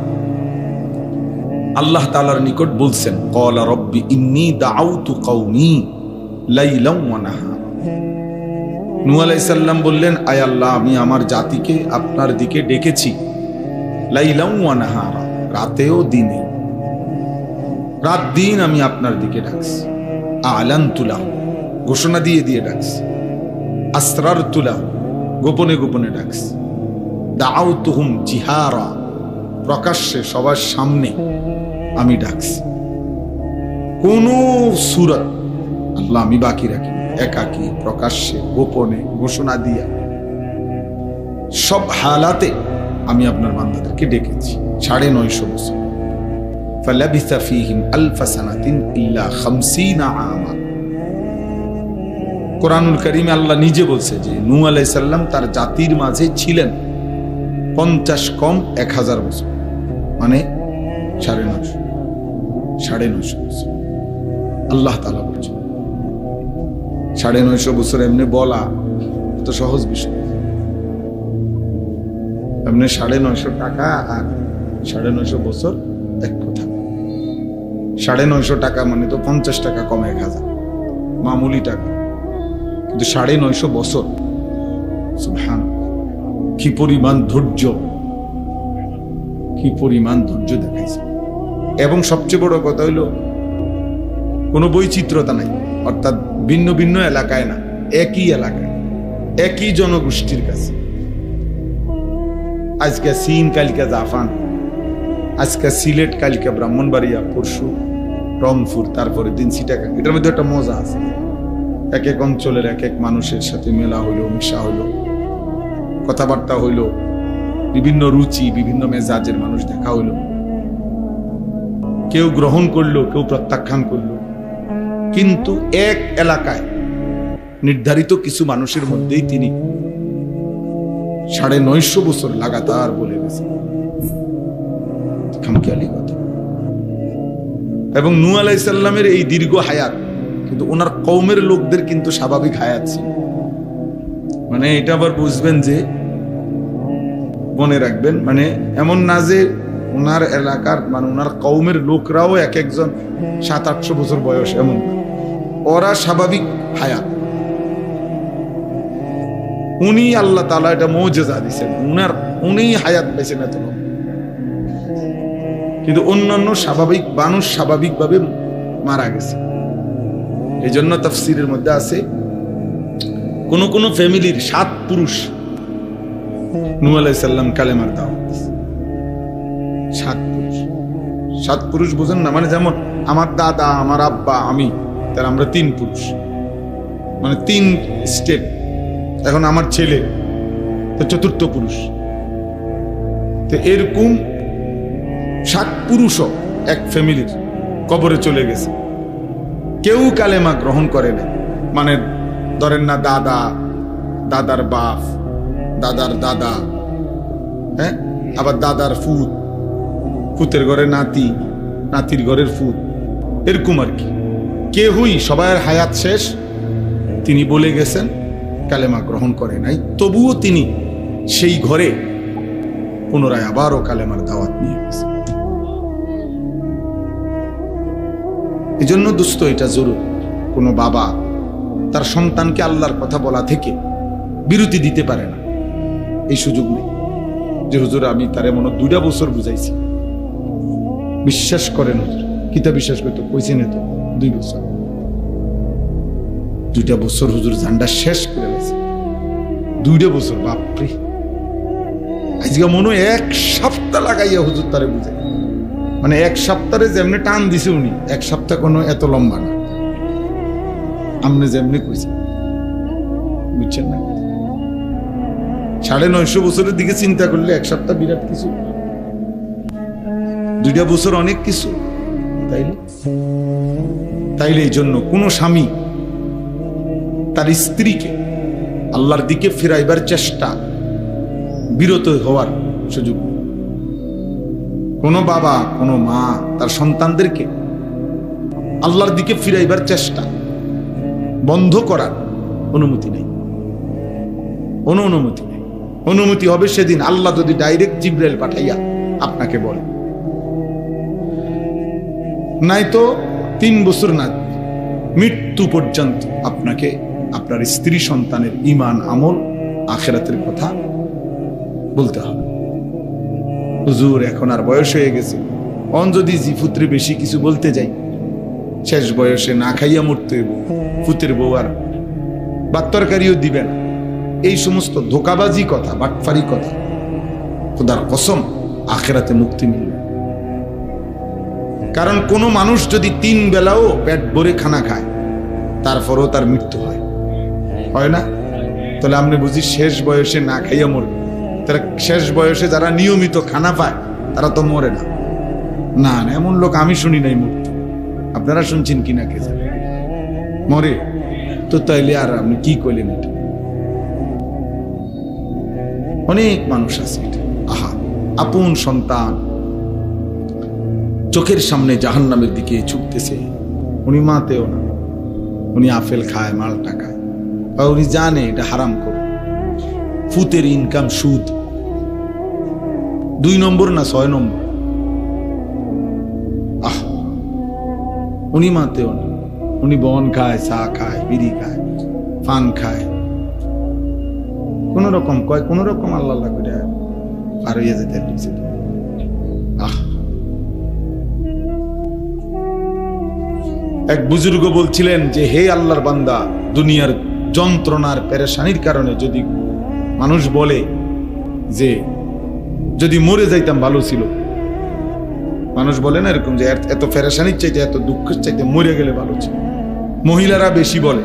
আল্লাহ তাআলার নিকট বলছেন, ক্বালা রাব্বি ইন্নী দাআউতু কওমি লাইলাম ওয়া নাহারা। নূহ আলাইহিস সালাম বললেন, আয় আল্লাহ, আমি আমার জাতিকে আপনার দিকে ডেকেছি লাইলাম ওয়া নাহারা, রাতেও দিনে, রাত দিন আমি আপনার দিকে ডাকছি। আ'লানতু লাহু, ঘোষণা দিয়ে দিয়ে ডাকছি। আসরারতু লাহু, গোপনে গোপনে ডাকছি। দাআউতুহুম জিহারা, প্রকাশ্যে সবার সামনে আমি ডাকছি। কোন সূরত আল্লাহ আমি বাকি রাখি, একাকী, প্রকাশ্যে, গোপনে, ঘোষণা দিয়া, সব হালাতে আমি আপনার বান্দাদেরকে ডেকেছি 950 বছর। ফালাবিসা ফীহিম আলফা সানাতিন ইল্লা 50 আমা। কোরআনুল কারীমে আল্লাহ নিজে বলছে যে নূহ আলাইহিস সালাম তার জাতির মাঝে ছিলেন 50 কম 1000 বছর, মানে 950 বছর। আল্লাহ তাআলা বলছেন 950 বছর এমনি বলা তো সহজ বিষয়। এমনি 950 টাকা আর 950 বছর এক কথা। 950 টাকা মানে তো 50 টাকা কম 1000, মামুলি টাকা। কিন্তু 950 বছর, সুবহানাল্লাহ, কি পরিমাণ ধৈর্য, কি পরিমাণ ধৈর্য দেখাইছে। এবং সবচেয়ে বড় কথা হইল কোনো বৈচিত্র্যতা নাই, অর্থাৎ ভিন্ন ভিন্ন এলাকায় না, একই এলাকায়, একই জনগোষ্ঠীর কাছে। আজকে চীন, কালকে জাপান, আজকে সিলেট, কালকে ব্রাহ্মণবাড়িয়া, পরশু রংপুর, তারপরে দিন চিটাগাং। এটার মধ্যে একটা মজা আছে, এক এক অঞ্চলের এক এক মানুষের সাথে মেলা হইলো, মিশা হইলো, কথাবার্তা হইলো, বিভিন্ন রুচি, বিভিন্ন মেজাজের মানুষ দেখা হইলো। কেউ গ্রহণ করলো, কেউ প্রত্যাখ্যান করলো, কিন্তু এক এলাকায় নির্ধারিত কিছু মানুষের মধ্যেই তিনি 950 বছর লাগাতার বলে গেছেন। খামখেয়ালি কথা। এবং নূহ আলাইহিস সালামের এই দীর্ঘ হায়াত কিন্তু ওনার কওমের লোকদের কিন্তু স্বাভাবিক হায়াত ছিল। মানে এটা আবার বুঝবেন যে, মনে রাখবেন, মানে এমন না যে ওনার এলাকার মানে ওনার কওমের লোকরাও এক একজন 700-800 বছর বয়স, এমন না। ওরা স্বাভাবিক হায়াত। উনি আল্লাহ তাআলা এটা মুজিজা দিয়েছেন, উনি হায়াত পেয়েছেন এত। কিন্তু অন্যান্য স্বাভাবিক মানুষ স্বাভাবিকভাবে মারা গেছে। এই জন্য তাফসীরের মধ্যে আছে কোন কোন ফ্যামিলির 7 পুরুষ নূহ আলাইহিস সালাম কালেমার দাওয়াত দিয়েছে। 7 পুরুষ বুঝেন না, মানে যেমন আমার দাদা, আমার আব্বা, আমি, তার আমরা 3 পুরুষ, মানে 3 স্টেপ। এখন আমার ছেলে তো 4র্থ পুরুষ। তো এরকম 7 পুরুষও এক ফ্যামিলির কবরে চলে গেছে, কেউ কালেমা গ্রহণ করে না। মানে ধরেন না, দাদা, দাদার বাপ, দাদার দাদা, হ্যাঁ, আবার দাদার ফুত, ফুতের ঘরে নাতি, নাতির ঘরের ফুত, এরকম আর কি। কেউই, সবার হায়াত শেষ, তিনি বলে গেছেন, কালেমা গ্রহণ করে নাই। তবুও তিনি সেই ঘরে পুনরায় আবারও কালেমার দাওয়াত নিয়ে গেছেন। এই জন্য দোস্ত, এটা জরুরি। কোনো বাবা তার সন্তানকে আল্লাহর কথা বলা থেকে বিরতি দিতে পারে না, এই সুযোগ নেই যে হুজুর আমি তার এমন 2টা বছর বুঝাইছি। বিশ্বাস করেন হুজুর, কিতা বিশ্বাস করতো, কইছে না তো 2 বছর, 2টা বছর হুজুর ঝান্ডা শেষ করে গেছে। 2টা বছর, বাপরে। আজকে মনে হয় 1 সপ্তাহ লাগাইয়া হুজুর তারে বুঝাই। মানে 1 সপ্তাহে যেমনি টান দিছে উনি, 1 সপ্তাহ কোনো এত লম্বা না। আমনে যেমনি কইছে, বুঝছেন না? 950 বছরের দিকে চিন্তা করলে 1 সপ্তাহ বিরাট কিছু, 2টা বছর অনেক কিছু। তাইলে এই জন্য কোন স্বামী তার স্ত্রীকে আল্লাহর দিকে ফিরাইবার চেষ্টা, বিরত হওয়ার সুযোগ। কোন বাবা, কোন মা তার সন্তানদেরকে আল্লাহর দিকে ফিরাইবার চেষ্টা বন্ধ করার অনুমতি নেই, কোনো অনুমতি নেই। অনুমতি হবে সেদিন আল্লাহ যদি ডাইরেক্ট জিবরাইল পাঠাইয়া আপনাকে বলে, নাই তো 3 বছর না, মৃত্যু পর্যন্ত আপনাকে আপনার স্ত্রী সন্তানের ঈমান আমল আখিরাতের কথা বলতে হবে। হুজুর এখন আর বয়স হয়ে গেছে, অন যদি জি পুত্রে বেশি কিছু বলতে যাই, শেষ বয়সে না খাইয়া মরতে হইব, পুতের বউ আর ভাত তরকারিও দিবে না, এই সমস্ত ধোকাবাজি কথা, বাটফারি কথা, খোদার কসম আখিরাতে মুক্তি মিলবে। কারণ কোন মানুষ যদি 3 বেলাও পেট ভরে খানা খায়, তারপরও তার মৃত্যু হয় না? তাহলে আপনি বুঝি শেষ বয়সে না খাইয়া মরবে। তারা শেষ বয়সে যারা নিয়মিত খানা পায় তারা তো মরে না। না, এমন লোক আমি শুনি নাই মরতে। আপনারা শুনছেন কিনা কে জানে, মরে তো তাইলে আর আপনি কি করলেন? এটা অনেক মানুষ আছে, এটা আহা, আপন সন্তান চোখের সামনে জাহান্নামের দিকে ছুটতেছে, উনি মাতেও না, উনি আপেল খায়, মালটা খায়, বা উনি জানে এটা হারাম করে, ফুতের ইনকাম সুদ, 2 নম্বর না 6 নম্বর, আহ, উনি মাতেও না, উনি বন খায়, চা খায়, বিড়ি খায়, পান খায়, কোন রকম কয়, কোন রকম আল্লাহ আল্লাহ করে পার হইয়া যেতে। আহ, এক বুজুর্গ বলছিলেন যে হে আল্লাহর বান্দা, দুনিয়ার যন্ত্রণার পেরেশানির কারণে যদি মানুষ বলে যে যদি মরে যাইতাম ভালো ছিল, মানুষ বলে না এরকম যে এত পেরেশানির চাইতে, এত দুঃখের চাইতে মরে গেলে ভালো ছিল। মহিলারা বেশি বলে,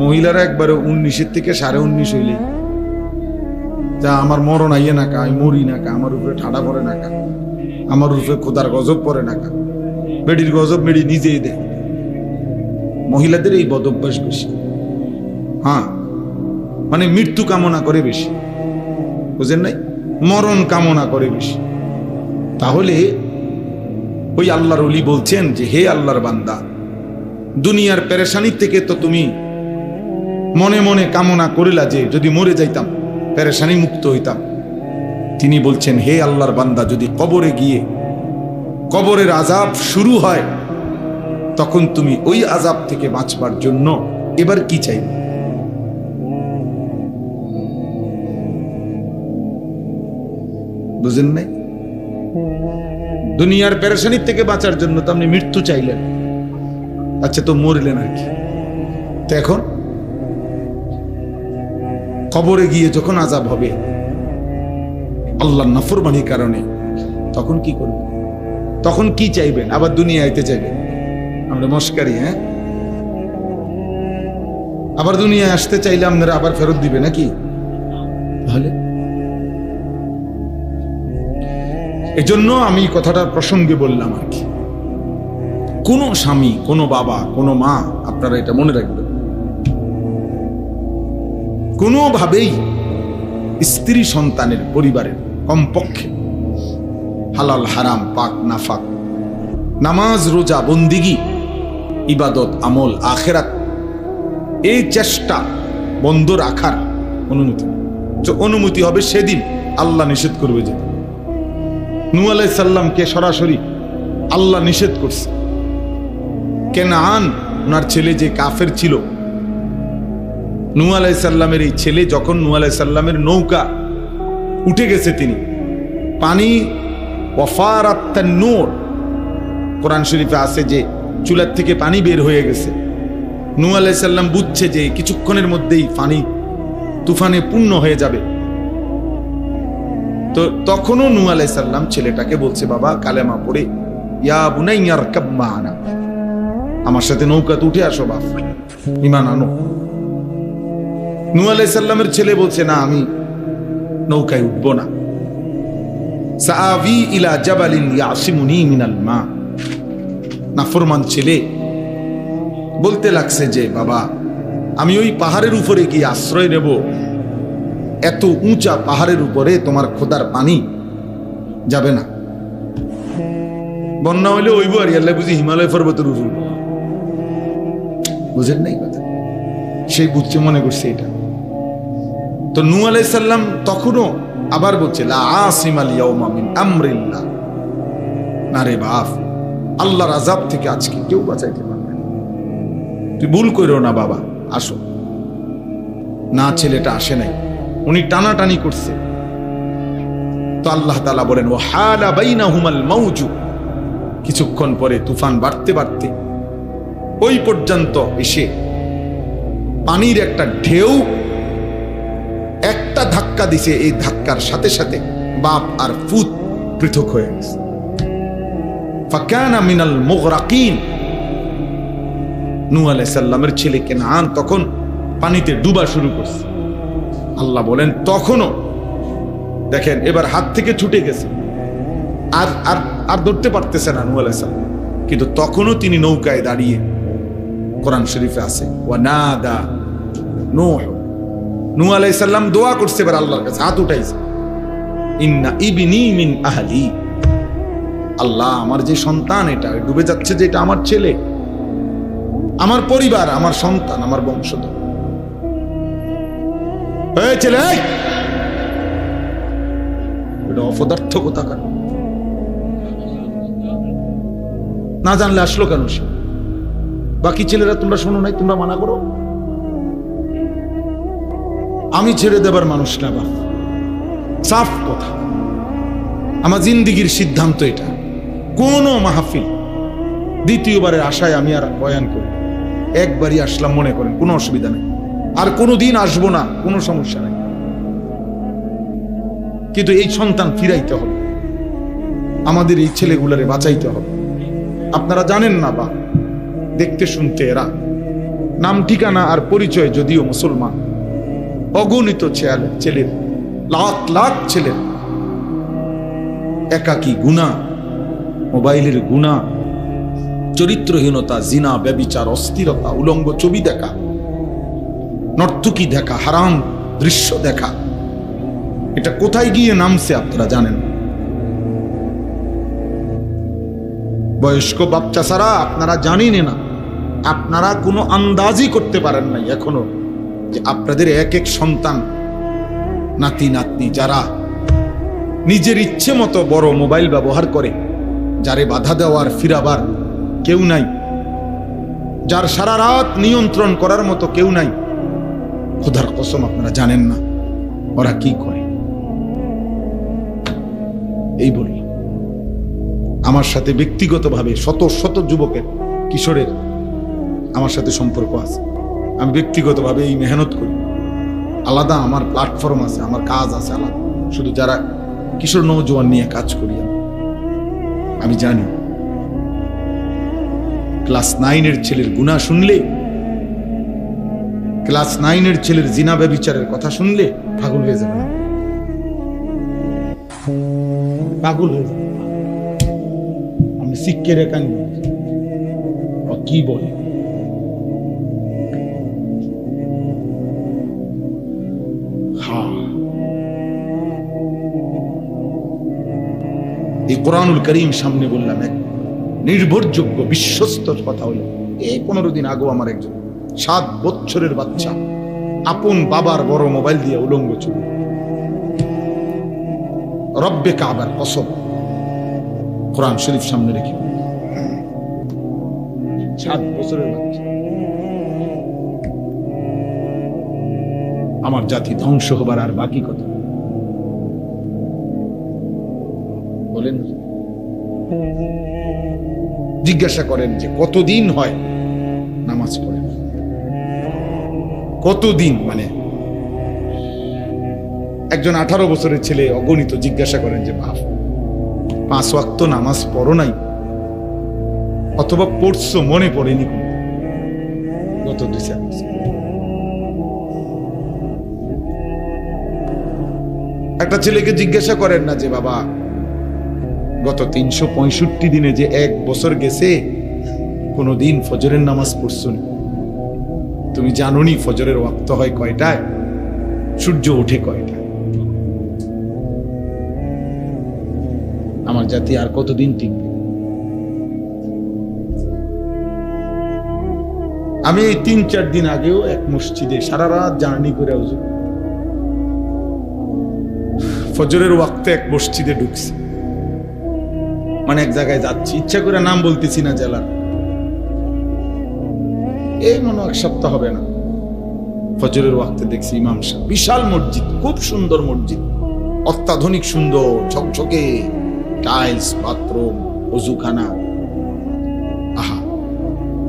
মহিলারা একবারে 19 থেকে 19.5 হইলে যা আমার মরণ আইয়ে না কা, আমি মরি না কা, আমার উপরে ঠাডা পড়ে না কা, আমার উপরে খোদার গজব পড়ে না কা, বেডির গজব বেডি নিজেই দেয়। মহিলাদের এই বদ অভ্যাস বেশি, হ্যাঁ, মানে মৃত্যু কামনা করে বেশি, বুঝেন নাই, মরণ কামনা করে বেশি। তাহলে ওই আল্লাহর ওলি বলছেন যে হে আল্লাহর বান্দা, দুনিয়ার পেরেশানি থেকে তো তুমি মনে মনে কামনা করিলা যে যদি মরে যাইতাম, পেরেশানি মুক্ত হইতাম। তিনি বলছেন হে আল্লাহর বান্দা, যদি কবরে গিয়ে কবরের আযাব শুরু হয়, তখন তুমি ওই আযাব থেকে বাঁচবার জন্য এবার কি চাইবে? বুঝেন নাই? দুনিয়ার পেরেশানি থেকে বাঁচার জন্য তো আপনি মৃত্যু চাইলেন, আচ্ছা তো মরলেন আর কি। তো এখন কবরে গিয়ে যখন আযাব হবে আল্লাহর নাফরমানির কারণে, তখন কি করবেন? তখন কি চাইবেন? আবার দুনিয়া আইতে চাইবেন? আমরা মস্কারি, হ্যাঁ, আবার দুনিয়ায় আসতে চাইলে আপনারা আবার ফেরত দিবে নাকি? তাহলে এজন্য আমি কথাটা প্রসঙ্গে বললাম আর কি। কোন স্বামী, কোন বাবা, কোন মা, আপনারা এটা মনে রাখবেন, কোনোভাবেই স্ত্রী সন্তানের পরিবারের কমপক্ষে হালাল হারাম, পাক নাফাক, নামাজ রোজা বন্দিগি, ইবাদত আমল, আখেরাত, এই চেষ্টা বন্ধ রাখার অনুমতি। অনুমতি হবে সেদিন আল্লাহ নিষেধ করবে। যে নূহ আলাইহিস সালামকে সরাসরি আল্লাহ নিষেধ করছে। কেনান ওনার ছেলে যে কাফের ছিল, নূহ আলাইহিস সালামের এই ছেলে যখন নূহ আলাইহিস সালামের নৌকা উঠে গেছে, তিনি পানি ওয়াফারাত তান্নুর, কোরআন শরীফে আছে যে চুলার থেকে পানি বের হয়ে গেছে। নূহ আলাইহিস সালাম বুঝছে যে কিছুক্ষণের মধ্যেই পানি তুফানে পূর্ণ হয়ে যাবে। তো তখনও নূহ আলাইহিস সালাম ছেলেটাকে বলছে, বাবা কালেমা পড়ে ইয়া বুনাইয়া রকাব মা'ানা, আমার সাথে নৌকাতে উঠে আসো, বাপ ঈমান আনো। নূহ আলাইহিস সালামের ছেলে বলছে, না আমি নৌকায় উঠবো না, সাআবি ইলা জাবালিন ইয়াসিমুনি মিনাল মা। নাফরমান ছেলে বলতে লাগছে যে বাবা আমি ওই পাহাড়ের উপরে গিয়ে আশ্রয় নেব, এত উঁচা পাহাড়ের উপরে তোমার খোদার পানি যাবে না, বন্যা হইলে ওইব আর আল্লাহ বুঝি হিমালয় পর্বতের উপর। বুঝেন নাই কথা? সেই বুঝছে, মনে করছে এটা। তো নূহ আলাইহিস সালাম তখনও আবার বলছে লা আসিমাল ইয়াউমা মিন আমরিল্লাহ, না রে বাপ, আল্লাহর আযাব থেকে আজকে কেউ বাঁচাইতে পারবে না, তুই ভুল কইরো না বাবা, আসো না, ছেলেটা আসে নাই, উনি টানাটানি করছে। তো আল্লাহ তাআলা বলেন ওয়া হালা বাইনাহুমাল মাউজু, কিছুক্ষণ পরে তুফান বাড়তে বাড়তে ওই পর্যন্ত এসে পানির একটা ঢেউ একটা ধাক্কা দিছে, এই ধাক্কার সাথে সাথে বাপ আর পুত পৃথক হয়ে গেছে। ফাকানা মিনাল মুগরাকিন, নূহ আলাইহিস সালামের ছেলে কেনান তখন পানিতে ডুবা শুরু করছে। আল্লাহ বলেন তখনও দেখেন এবার হাত থেকে ছুটে গেছে, আর আর আর ধরতে পারতেছে না নূহ আলাইহিস সালাম, কিন্তু তখনও তিনি নৌকায় দাঁড়িয়ে, কোরআন শরীফে আছে ওয়ানাদা নূহ আলাইহিস সালাম দোয়া করছে, এবার আল্লাহর কাছে হাত উঠাইছে, ইন্না ইবনি মিন আহলি, আল্লাহ আমার যে সন্তান এটা ডুবে যাচ্ছে, যে এটা আমার ছেলে, আমার পরিবার, আমার সন্তান, আমার বংশধর। এই ছেলে, এটা অপদার্থ কোথাকার, না জানলে আসলো কেন সে? বাকি ছেলেরা তোমরা শোনো নাই, তোমরা মানা করো। আমি ছেড়ে দেবার মানুষ না বাপ, সাফ কথা। আমার জিন্দিগির সিদ্ধান্ত এটা, কোন মাহফিল দ্বিতীয়বারের আশায় আমি আর বয়ান করি, একবারই আসলাম মনে করেন, কোনো অসুবিধা নেই, আর কোনোদিন আসবো না, কোনো সমস্যা নেই। কিন্তু এই সন্তান ফিরাইতে হবে, আমাদের এই ছেলেগুলারে বাঁচাইতে হবে। আপনারা জানেন না বা দেখতে শুনতে এরা নাম ঠিকানা আর পরিচয় যদিও মুসলমান, অগণিত ছেলের, লাখ লাখ ছেলের একাকী গুনাহ, মোবাইলের গুনাহ, চরিত্রহীনতা, জিনা, ব্যভিচার, অস্থিরতা, উলঙ্গ ছবি দেখা, নর্তকী দেখা, হারাম দৃশ্য দেখা, এটা কোথায় গিয়ে নামছে আপনারা জানেন? বয়স্ক বাচ্চা ছাড়া আপনারা জানেন না, আপনারা কোনো আন্দাজই করতে পারেন নাই এখনো যে আপনাদের এক এক সন্তান, নাতি নাতনি যারা নিজের ইচ্ছে মতো বড় মোবাইল ব্যবহার করে, যারে বাধা দেওয়ার ফিরাবার কেউ নাই, যার সারা রাত নিয়ন্ত্রণ করার মতো কেউ নাই, খোদার কসম আপনারা জানেন না ওরা কি করে। এই বলি, আমার সাথে ব্যক্তিগতভাবে শত শত যুবকের, কিশোরের আমার সাথে সম্পর্ক আছে, আমি ব্যক্তিগতভাবে এই মেহনত করি, আলাদা আমার প্ল্যাটফর্ম আছে, আমার কাজ আছে আলাদা, শুধু যারা কিশোর নৌজওয়ান নিয়ে কাজ করি আমি জানি। ক্লাস 9-এর ছেলের গুনাহ শুনলে, ক্লাস 9-এর ছেলের জিনা ব্যভিচারের কথা শুনলে পাগল হয়ে যাবে, পাগল হয়ে যাবে। আমি শিক্ষে রেখান কি বলে, এই কোরআনুল করিম সামনে বললাম, এক নির্ভরযোগ্য বিশ্বস্ত কথা হলো, এই 15 দিন আগেও আমার একজন 7 বছরের বাচ্চা আপন বাবার বড় মোবাইল দিয়ে উলঙ্গ ছবি, রব্বে কাবার কসম, কোরআন শরীফ সামনে রেখে, 7 বছরের বাচ্চা। আমার জাতি ধ্বংস হবার আর বাকি কথা বলেন। জিজ্ঞাসা করেন যে কতদিন হয় নামাজ পড়েন, কতদিন, মানে একজন 18 বছরের ছেলে অগণিত জিজ্ঞাসা করেন যে বাপ 5 ওয়াক্ত নামাজ পড়ো নাই, অথবা পড়ছো মনে পড়েনি গত 2-4 বছর। একটা ছেলেকে জিজ্ঞাসা করেন না যে বাবা গত 365 দিনে যে 1 বছর গেছে কোনদিন ফজরের নামাজ পড়ছো নি? তুমি জানো নি ফজরের ওয়াক্ত হয় কয়টায়, সূর্য ওঠে কয়টায়? আমার জাতি আর কতদিন টিকবে? আমি এই 3-4 দিন আগেও এক মসজিদে সারা রাত জার্নি করে ফজরের ওয়াক্তে এক মসজিদে ঢুকছি, মানে এক জায়গায় যাচ্ছি, ইচ্ছা করে নাম বলতেছি না জেলার, এই মনে 1 সপ্তাহ হবে না, ফজরের ওয়াক্তে দেখছি ইমাম সাহেব, বিশাল মসজিদ, খুব সুন্দর মসজিদ, অত্যাধুনিক সুন্দর, ঝকঝকে টাইলস, বাথরুম, ওযুখানা। আহা,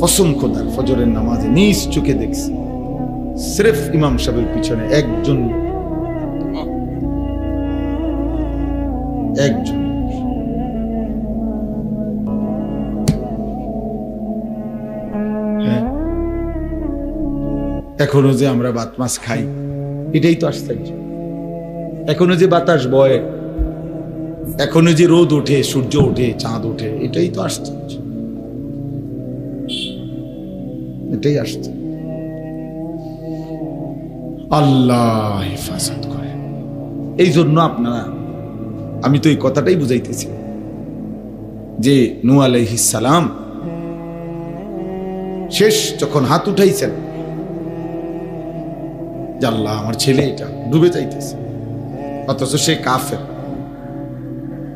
কসম খোদার, ফজরের নামাজে নিজ চোখে দেখছি সিরেফ ইমাম সাহেবের পিছনে একজন হ্যাঁ, এখনো যে আমরা ভাত মাছ খাই, এটাই তো আশ্চর্য। এখনো যে বাতাস বয়, এখনো যে রোদ ওঠে, সূর্য ওঠে, চাঁদ ওঠে, এটাই তো আশ্চর্য, এটাই আশ্চর্য। আল্লাহ হেফাজত করে। এই জন্য আপনারা, আমি তো এই কথাটাই বুঝাইতেছি যে নূহ আলাইহিস সালাম শেষ যখন হাত উঠাইছেন যে আল্লাহ আমার ছেলে এটা ডুবে যাইতেছে, অথচ সে কাফের,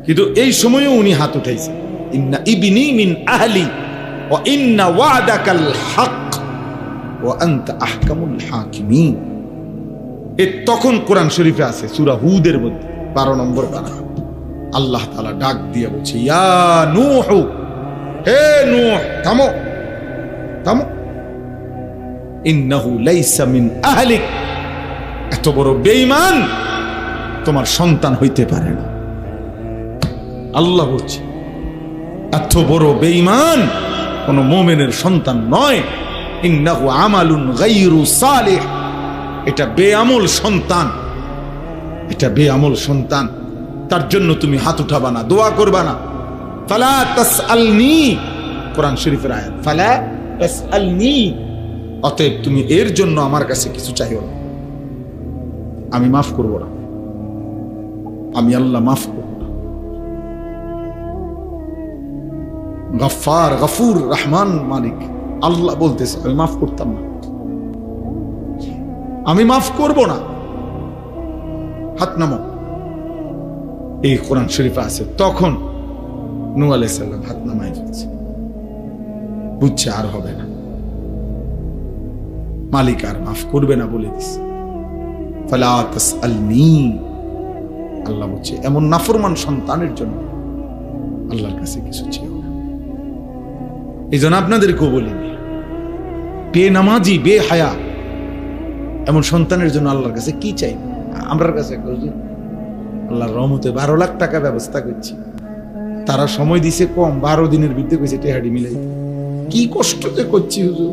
কিন্তু এই সময়ও উনি হাত উঠাইছেন, ইন্না ইবনি মিন আহলি ওয়া ইন্না ওয়াদাকাল হক ওয়া আনতা আহকামুল হাকিমিন। এ তখন কোরআন শরীফে আছে সূরা হুদের মধ্যে 12 নম্বর পারা। আল্লাহ তাআলা ডাক দিয়ে বলছে, ইয়া নূহ, হে নূহ, থামো থামো, ইন্নাহু লাইসা মিন আহলিক, এত বড় বেঈমান তোমার সন্তান হইতে পারে না। আল্লাহ বলছে এত বড় বেঈমান কোন মুমিনের সন্তান নয়। ইন্নাহু আমালুন গায়রু সালিহ, এটা বেআমল সন্তান, এটা বেআমল সন্তান, তার জন্য তুমি হাত উঠাবা না, দোয়া করবা না। ফালা তাসআলনি, কোরআন শরীফের আয়াত, ফালা তাসআলনি, অতএব তুমি এর জন্য আমার কাছে কিছু চাইও না, আমি মাফ করব না, আমি আল্লাহ মাফ করব না। গফফার, গফুর, রহমান, মালিক, আল্লাহ বলতেছে আমি মাফ করতাম না, আমি মাফ করব না, হাত নামো। এই কোরআন শরীফে আছে। তখন নূহ আলাইহিস সালাম হাত নামাই ফেলছে, বুঝছে আর হবে না, মালিক আর মাফ করবে না বলে দিছে। ফালা তাসআলনি, আল্লাহ বলছে এমন নাফরমান সন্তানের জন্য আল্লাহর কাছে কিছু চেয়েও না। এই জন্য আপনাদেরকেও বলিনি, বেনামাজি, বেহায়া এমন সন্তানের জন্য আল্লাহর কাছে কি চাই? আমরার কাছে আল্লাহর রহমতে 12 লাখ টাকা ব্যবস্থা করছি, তারা সময় দিছে কম, 12 দিনের ভিতরে কইছে টেহাডি মিলাই। কি কষ্ট যে করছি হুজুর,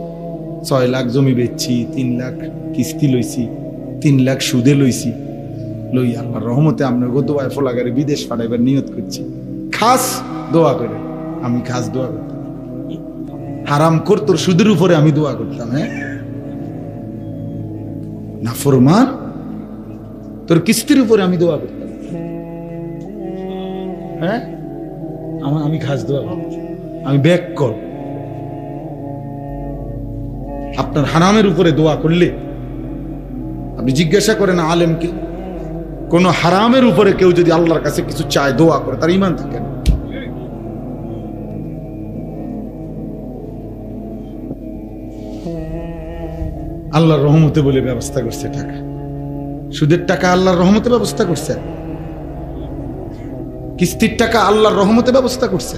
6 লাখ জমি বেচছি, 3 লাখ কিস্তি লইছি, 3 লাখ সুদে লইছি, লই আল্লাহর রহমতে আমরা দোয়া ফলাগারে বিদেশ পাঠাইবার নিয়ত করছি। খাস দোয়া করে, আমি খাস দোয়া করতাম, হারাম কর তোর সুদের উপরে আমি দোয়া করতাম। হ্যাঁ নাফরমান, তোর কিস্তির উপরে আমি দোয়া করতাম। হ্যাঁ আমি খাস দোয়া করতাম, আমি ব্যাক কর। আপনার হারামের উপরে দোয়া করলে, আপনি জিজ্ঞাসা করেন আলেমকে, কোন হারামের উপরে কেউ যদি আল্লাহর কাছে কিছু চায়, দোয়া করে, তার ঈমান থাকে না। আল্লাহর রহমতে বলে ব্যবস্থা করছে টাকা, সুদের টাকা আল্লাহর রহমতে ব্যবস্থা করছে, কিস্তির টাকা আল্লাহর রহমতে ব্যবস্থা করছে।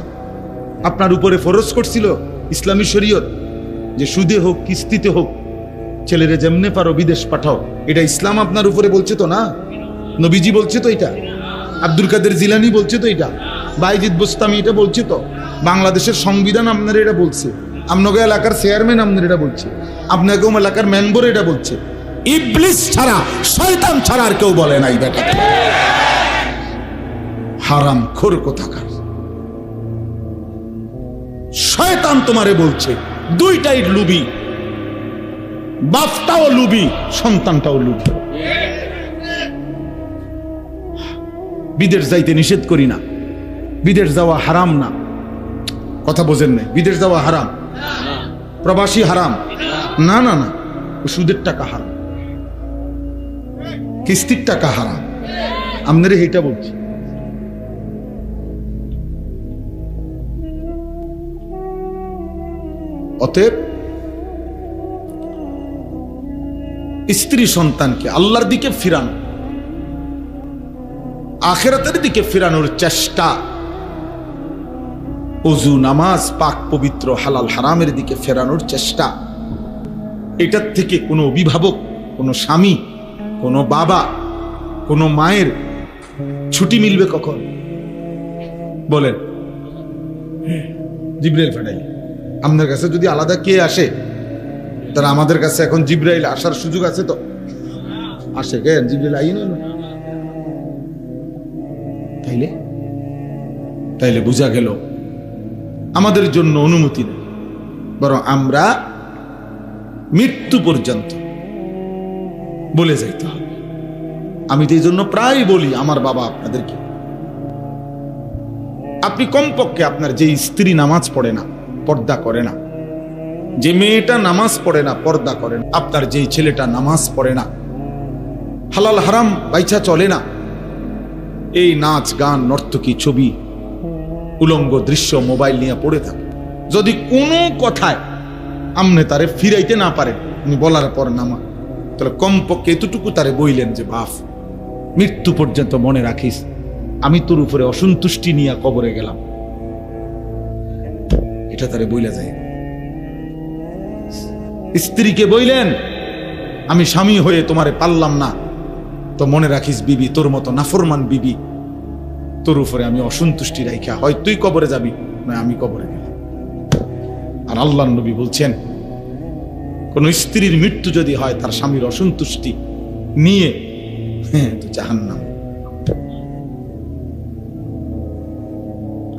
আপনার উপরে ফরজ করছিল ইসলামী শরীয়ত যে সুদে হোক কিস্তিতে হোক ছেলেরে যেমনে পারো বিদেশ পাঠাও, এটা ইসলাম আপনার উপরে বলছে তো না? নবীজি বলছে তো এটা, আব্দুল কাদের জিলানী বলছে তো এটা, বাইজিদ বোস্তামি এটা বলছে তো, বাংলাদেশের সংবিধান আপনার এটা বলছে, আপনাকে এলাকার চেয়ারম্যান আপনার এটা বলছে, আপনাকে এলাকার মেম্বার এটা বলছে। ইবলিস ছাড়া, শয়তান ছাড়া আর কেউ বলে নাই বেটা। হারাম খোর কোথাকার শয়তান তোমারে বলছে, দুইটাই লুবি, বাপটাও লুবি, সন্তানটাও লুবি। বিদেশ যাইতে নিষেধ করি না, বিদেশ যাওয়া হারাম না, কথা বোঝেন নাই, বিদেশ যাওয়া হারাম, প্রবাসী হারাম না, না না, সুদের টাকা হারাম, কিস্তির টাকা হারাম, আপনারে এটা বলছি। অতএব স্ত্রী সন্তানকে আল্লাহর দিকে ফিরানো, আখিরাতের দিকে ফিরানোর চেষ্টা, ওযু নামাজ পাক পবিত্র হালাল হারামের দিকে ফেরানোর চেষ্টা, এটার থেকে কোনো অভিভাবক, কোনো স্বামী, কোনো বাবা, কোনো মায়ের ছুটি মিলবে কখন? বলেন। জিবরাইল ফাটাই আপনার কাছে যদি আলাদা কে আসে, তারা আমাদের কাছে এখন জিবরাইল আসার সুযোগ আছে তো? আসে কে? জিবরাইল আইন তাইলে তাইলে বোঝা গেল আমাদের জন্য অনুমতি নেই, বরং আমরা মৃত্যু পর্যন্ত বলে যাইতে হবে। আমি তো এই জন্য প্রায় বলি আমার বাবা আপনাদেরকে, আপনি কমপক্ষে আপনার যে স্ত্রী নামাজ পড়ে না, পর্দা করে না, যে মেয়েটা নামাজ পড়ে না, পর্দা করে না, আপনার যেই ছেলেটা নামাজ পড়ে না, হালাল হারাম বাইচা চলে না, এই নাচ গান নর্তকী ছবি উলঙ্গ দৃশ্য মোবাইল নিয়ে পড়ে থাকে, যদি কোনো কথায় আমনে তারে ফিরাইতে না পারেন, উনি বলার পর নামা, তাহলে কমপক্ষে এতটুকু তারে বইলেন যে বাপ, মৃত্যু পর্যন্ত মনে রাখিস আমি তোর উপরে অসন্তুষ্টি নিয়ে কবরে গেলাম, এটা তারে বইলা যায়। স্ত্রীকে বইলেন আমি স্বামী হয়ে তোমারে পারলাম না, তো মনে রাখিস বিবি, তোর মতো নাফরমান বিবি, তোর উপরে আমি অসন্তুষ্টি রাখা, হয় তুই কবরে যাবি না আমি কবরে গেলাম। আর আল্লাহর নবী বলছেন কোন স্ত্রীর মৃত্যু যদি হয় তার স্বামীর অসন্তুষ্টি নিয়ে, তো জাহান্নাম।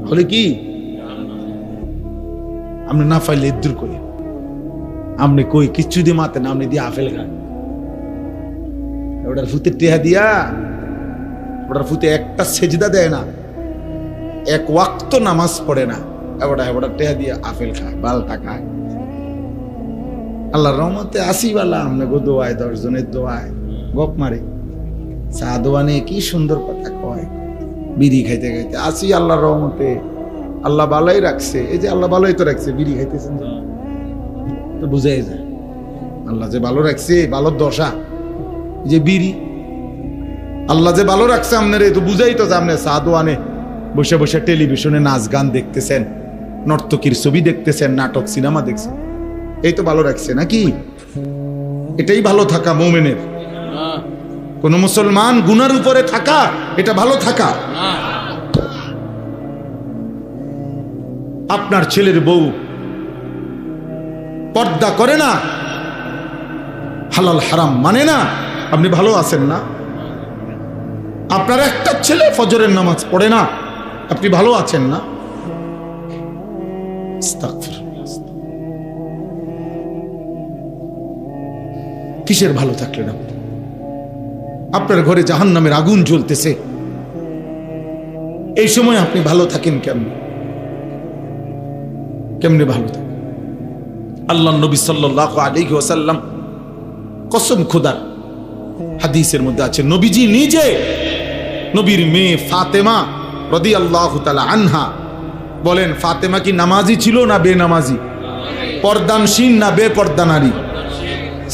হলে কি আপনি না পাইলে দূর করে আপনি কই কিচ্ছু দিয়ে মাতে না, আপনি দিয়ে আপেল খান, ওটার ফুতে টেহা দিয়া, ওটার ফুতে একটা সেজদা দেয় না, এক ওয়াক্ত নামাজ পড়ে না, ওটা টেহা দিয়া আপেল খায়, বালটা খায়। আল্লাহর রহমতে আসি বালা আমনে গো দোয়ায়, 10 জনের দোয়ায় গপ মারে, চা দোয়ানে কি সুন্দর কথা কয়, বিড়ি খাইতে খাইতে আসি আল্লাহর রহমতে, আল্লাহ ভালোই রাখছে, এই যে আল্লাহ ভালোই তো রাখছে, বিড়ি খাইতেছেন তো বুঝাই যায় আল্লাহ যে ভালো রাখছে, ভালোর দশা যে বিড়ি, আল্লাহ যে ভালো রাখছে আপনার, তো বুঝাই তো যে আপনি চা দোয়ানে বসে বসে টেলিভিশনে নাচ গান দেখতেছেন, নর্তকীর ছবি দেখতেছেন, নাটক সিনেমা দেখছেন, এই তো ভালো রাখছে নাকি? এটাই ভালো থাকা মুমিনের। কোন মুসলমান গুনার উপরে থাকা, এটা ভালো থাকা। আপনার ছেলের বউ পর্দা করে না, হালাল হারাম মানে না, আপনি ভালো আছেন না? আপনার একটা ছেলে ফজরের নামাজ পড়ে না, আপনি ভালো আছেন না? কিসের ভালো থাকলেন আপনি? আপনার ঘরে জাহান্নামের আগুন জ্বলতেছে, এই সময় আপনি ভালো থাকেন কেমনে? কেমনে ভালো থাকেন? আল্লাহ নবী সাল্লাল্লাহু আলাইহি ওয়াসাল্লাম কসম খোদার হাদিসের মধ্যে আছে, নবীজি নিজে নবীর মেয়ে ফাতেমা রাদিয়াল্লাহু তাআলা আনহা বলেন, ফাতেমা কি নামাজি ছিল না বেনামাজি? পর্দানশীল না বেপর্দা নারী?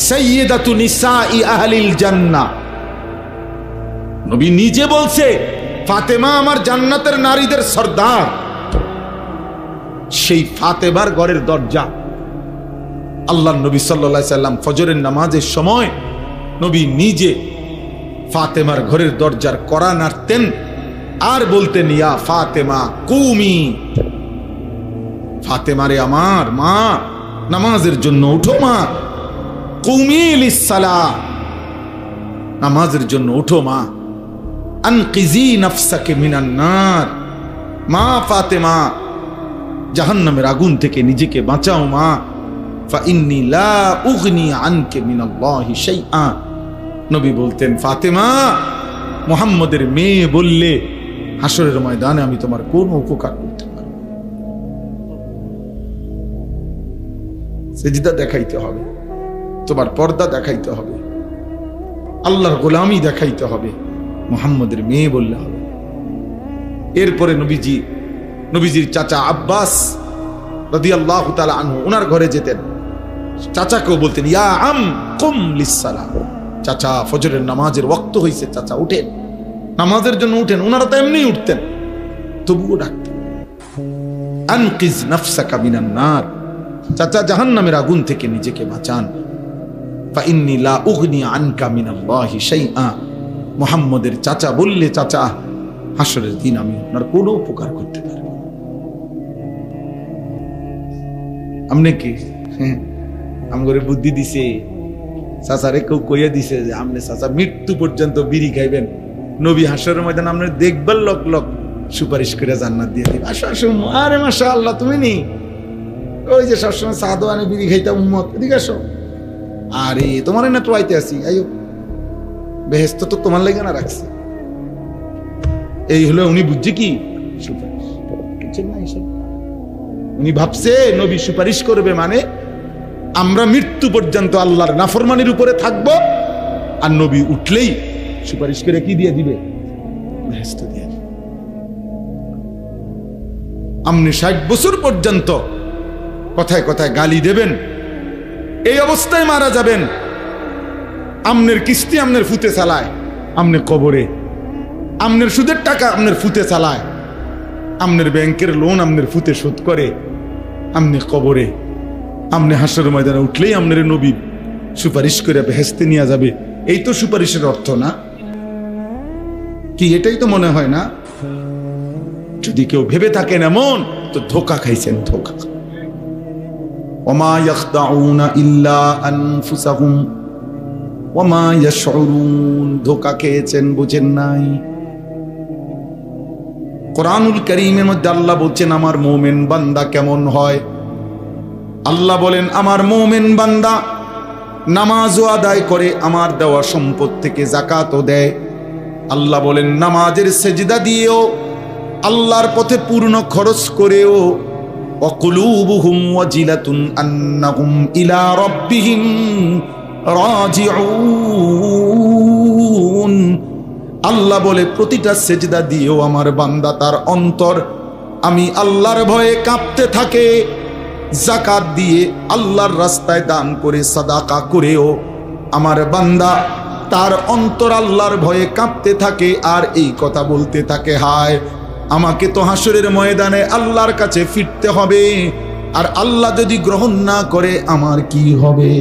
সাইয়্যিদাতু নিসাই আহলিল জান্নাহ। নবী নিজে বলছে ফাতেমা আমার জান্নাতের নারীদের সর্দার। সেই ফাতেমার ঘরের দরজা আল্লাহ নবী সাল্লাল্লাহু আলাইহি সাল্লাম ফজরের নামাজের সময় নবী নিজে ফাতেমার ঘরের দরজার কড়া নাড়তেন আর বলতেন, ইয়া ফাতেমা কুমি, ফাতেমারে আমার মা, নামাজের জন্য উঠো মা, কুমি লিসসালাহ, নামাজের জন্য উঠো মা, আনকিজি নাফসাকে মিনান নার, মা ফাতেমা জাহান্নামের আগুন থেকে নিজেকে বাঁচাও মা, ফাইন্নী লা উগনি আনকে মিনাল্লাহি শাইআ। নবী বলতেন, ফাতেমা মুহাম্মদের মেয়ে বললে হাসরের ময়দানে আমি তোমার কোনো উপকার করতে পারব না। সেজদা দেখাইতে হবে, তোমার পর্দা দেখাইতে হবে, আল্লাহর গোলামি দেখাইতে হবে, মুহাম্মদের মেয়ে বললে হবে। এরপরে নবীজির চাচা আব্বাস রাদিয়াল্লাহু তাআলা আনহু ওনার ঘরে যেতেন, চাচাকেও বলতেন, ইয়া আম কুম লিসসালাহ, চাচা ফজরের নামাজের ওয়াক্ত হয়েছে, চাচা উঠেন, নামাজের জন্য উঠেন। ওনারা তো এমনি উঠতেন, তবুও ডাকতেন, আনকিজ নাফসাকা মিনান নার, চাচা জাহান্নামের আগুন থেকে নিজেকে বাঁচান। ফা ইন্নী লা উগনি আনকা মিনাল্লাহি শাইআ, মুহাম্মদের চাচা বললে, চাচা হাসরের দিন আমি আপনার কোনো উপকার করতে পারব না। আমনে কি আমগরে বুদ্ধি দিছে, চাচারে কেউ কইয়া দিছে যে আমনে চাচা মৃত্যু পর্যন্ত বিড়ি খাইবেন, নবী হাসরের ময়দান আপনি দেখবেন, লোক লোক সুপারিশ করে জান্নাত দিয়ে দিবে। আসো আসো, আরে মাশাআল্লাহ, তুমি নি ওই যে সবসময় সাদো আনে বিড়ি খাইতাম উম্মত, এদিকে আসো। আরে তোমার না ট্রাইতে আসি, আইও, বেহেশত তো তোমার লাগে না রাখছে। এই হলো উনি বুঝছে কি সুপারিশ, বুঝছেন না? এইসব উনি ভাবছে নবী সুপারিশ করবে মানে আমরা মৃত্যু পর্যন্ত আল্লাহর নাফরমানির উপরে থাকবো, আর নবী উঠলেই সুপারিশ করে কি দিয়ে দিবে? বেহেশত দিয়ে দিবে। আপনি 60 বছর পর্যন্ত কথায় কথায় গালি দেবেন, এই অবস্থায় মারা যাবেন। আমনের কিস্তি আমনের ফুতে চালায়, আমনে কবরে, আমনের সুদের টাকা আমনের ফুতে চালায়, আমনের ব্যাংকের লোন আমনের ফুতে শোধ করে, আমনে কবরে, আমনে হাসরের ময়দানে উঠলেই আমনের নবী সুপারিশ করে বেহেশতে নিয়ে যাবে। এই তো সুপারিশের অর্থ না কি? এটাই তো মনে হয় না? যদি কেউ ভেবে থাকেন এমন, তো ধোঁকা খাইছেন, ধোঁকা। ওমা ইয়াখদাউনা ইল্লা আনফুসাহুম ওমা ইয়াশউরুন, ধোঁকা খেয়েছেন, বুঝেন নাই। কোরআনুল কারীমের মধ্যে আল্লাহ বলছেন আমার মুমিন বান্দা কেমন হয়। আল্লাহ বলেন আমার মুমিন বান্দা নামাজও আদায় করে, আমার দেওয়া সম্পদ থেকে যাকাতও দেয়। আল্লাহ বলেন নামাজের সেজদা দিয়েও, আল্লাহর পথে পূর্ণ খরচ করেও, ওয়াকুলুবুহুম ওয়াজিলাতুন আন্নাহুম ইলা রাব্বিহিম রাজিউন। আল্লাহ বলে প্রতিটা সেজদা দিয়েও আমার বান্দা তার অন্তর আমি আল্লাহর ভয়ে কাঁপতে থাকে। যাকাত দিয়ে, আল্লাহর রাস্তায় দান করে, সাদাকা করেও আমার বান্দা তার অন্তর আল্লাহর ভয়ে কাঁপতে থাকে, আর এই কথা বলতে থাকে, হায় আমাকে তো হাসরের ময়দানে আল্লাহর কাছে ফিরতে হবে, আর আল্লাহ যদি গ্রহণ না করে আমার কি হবে?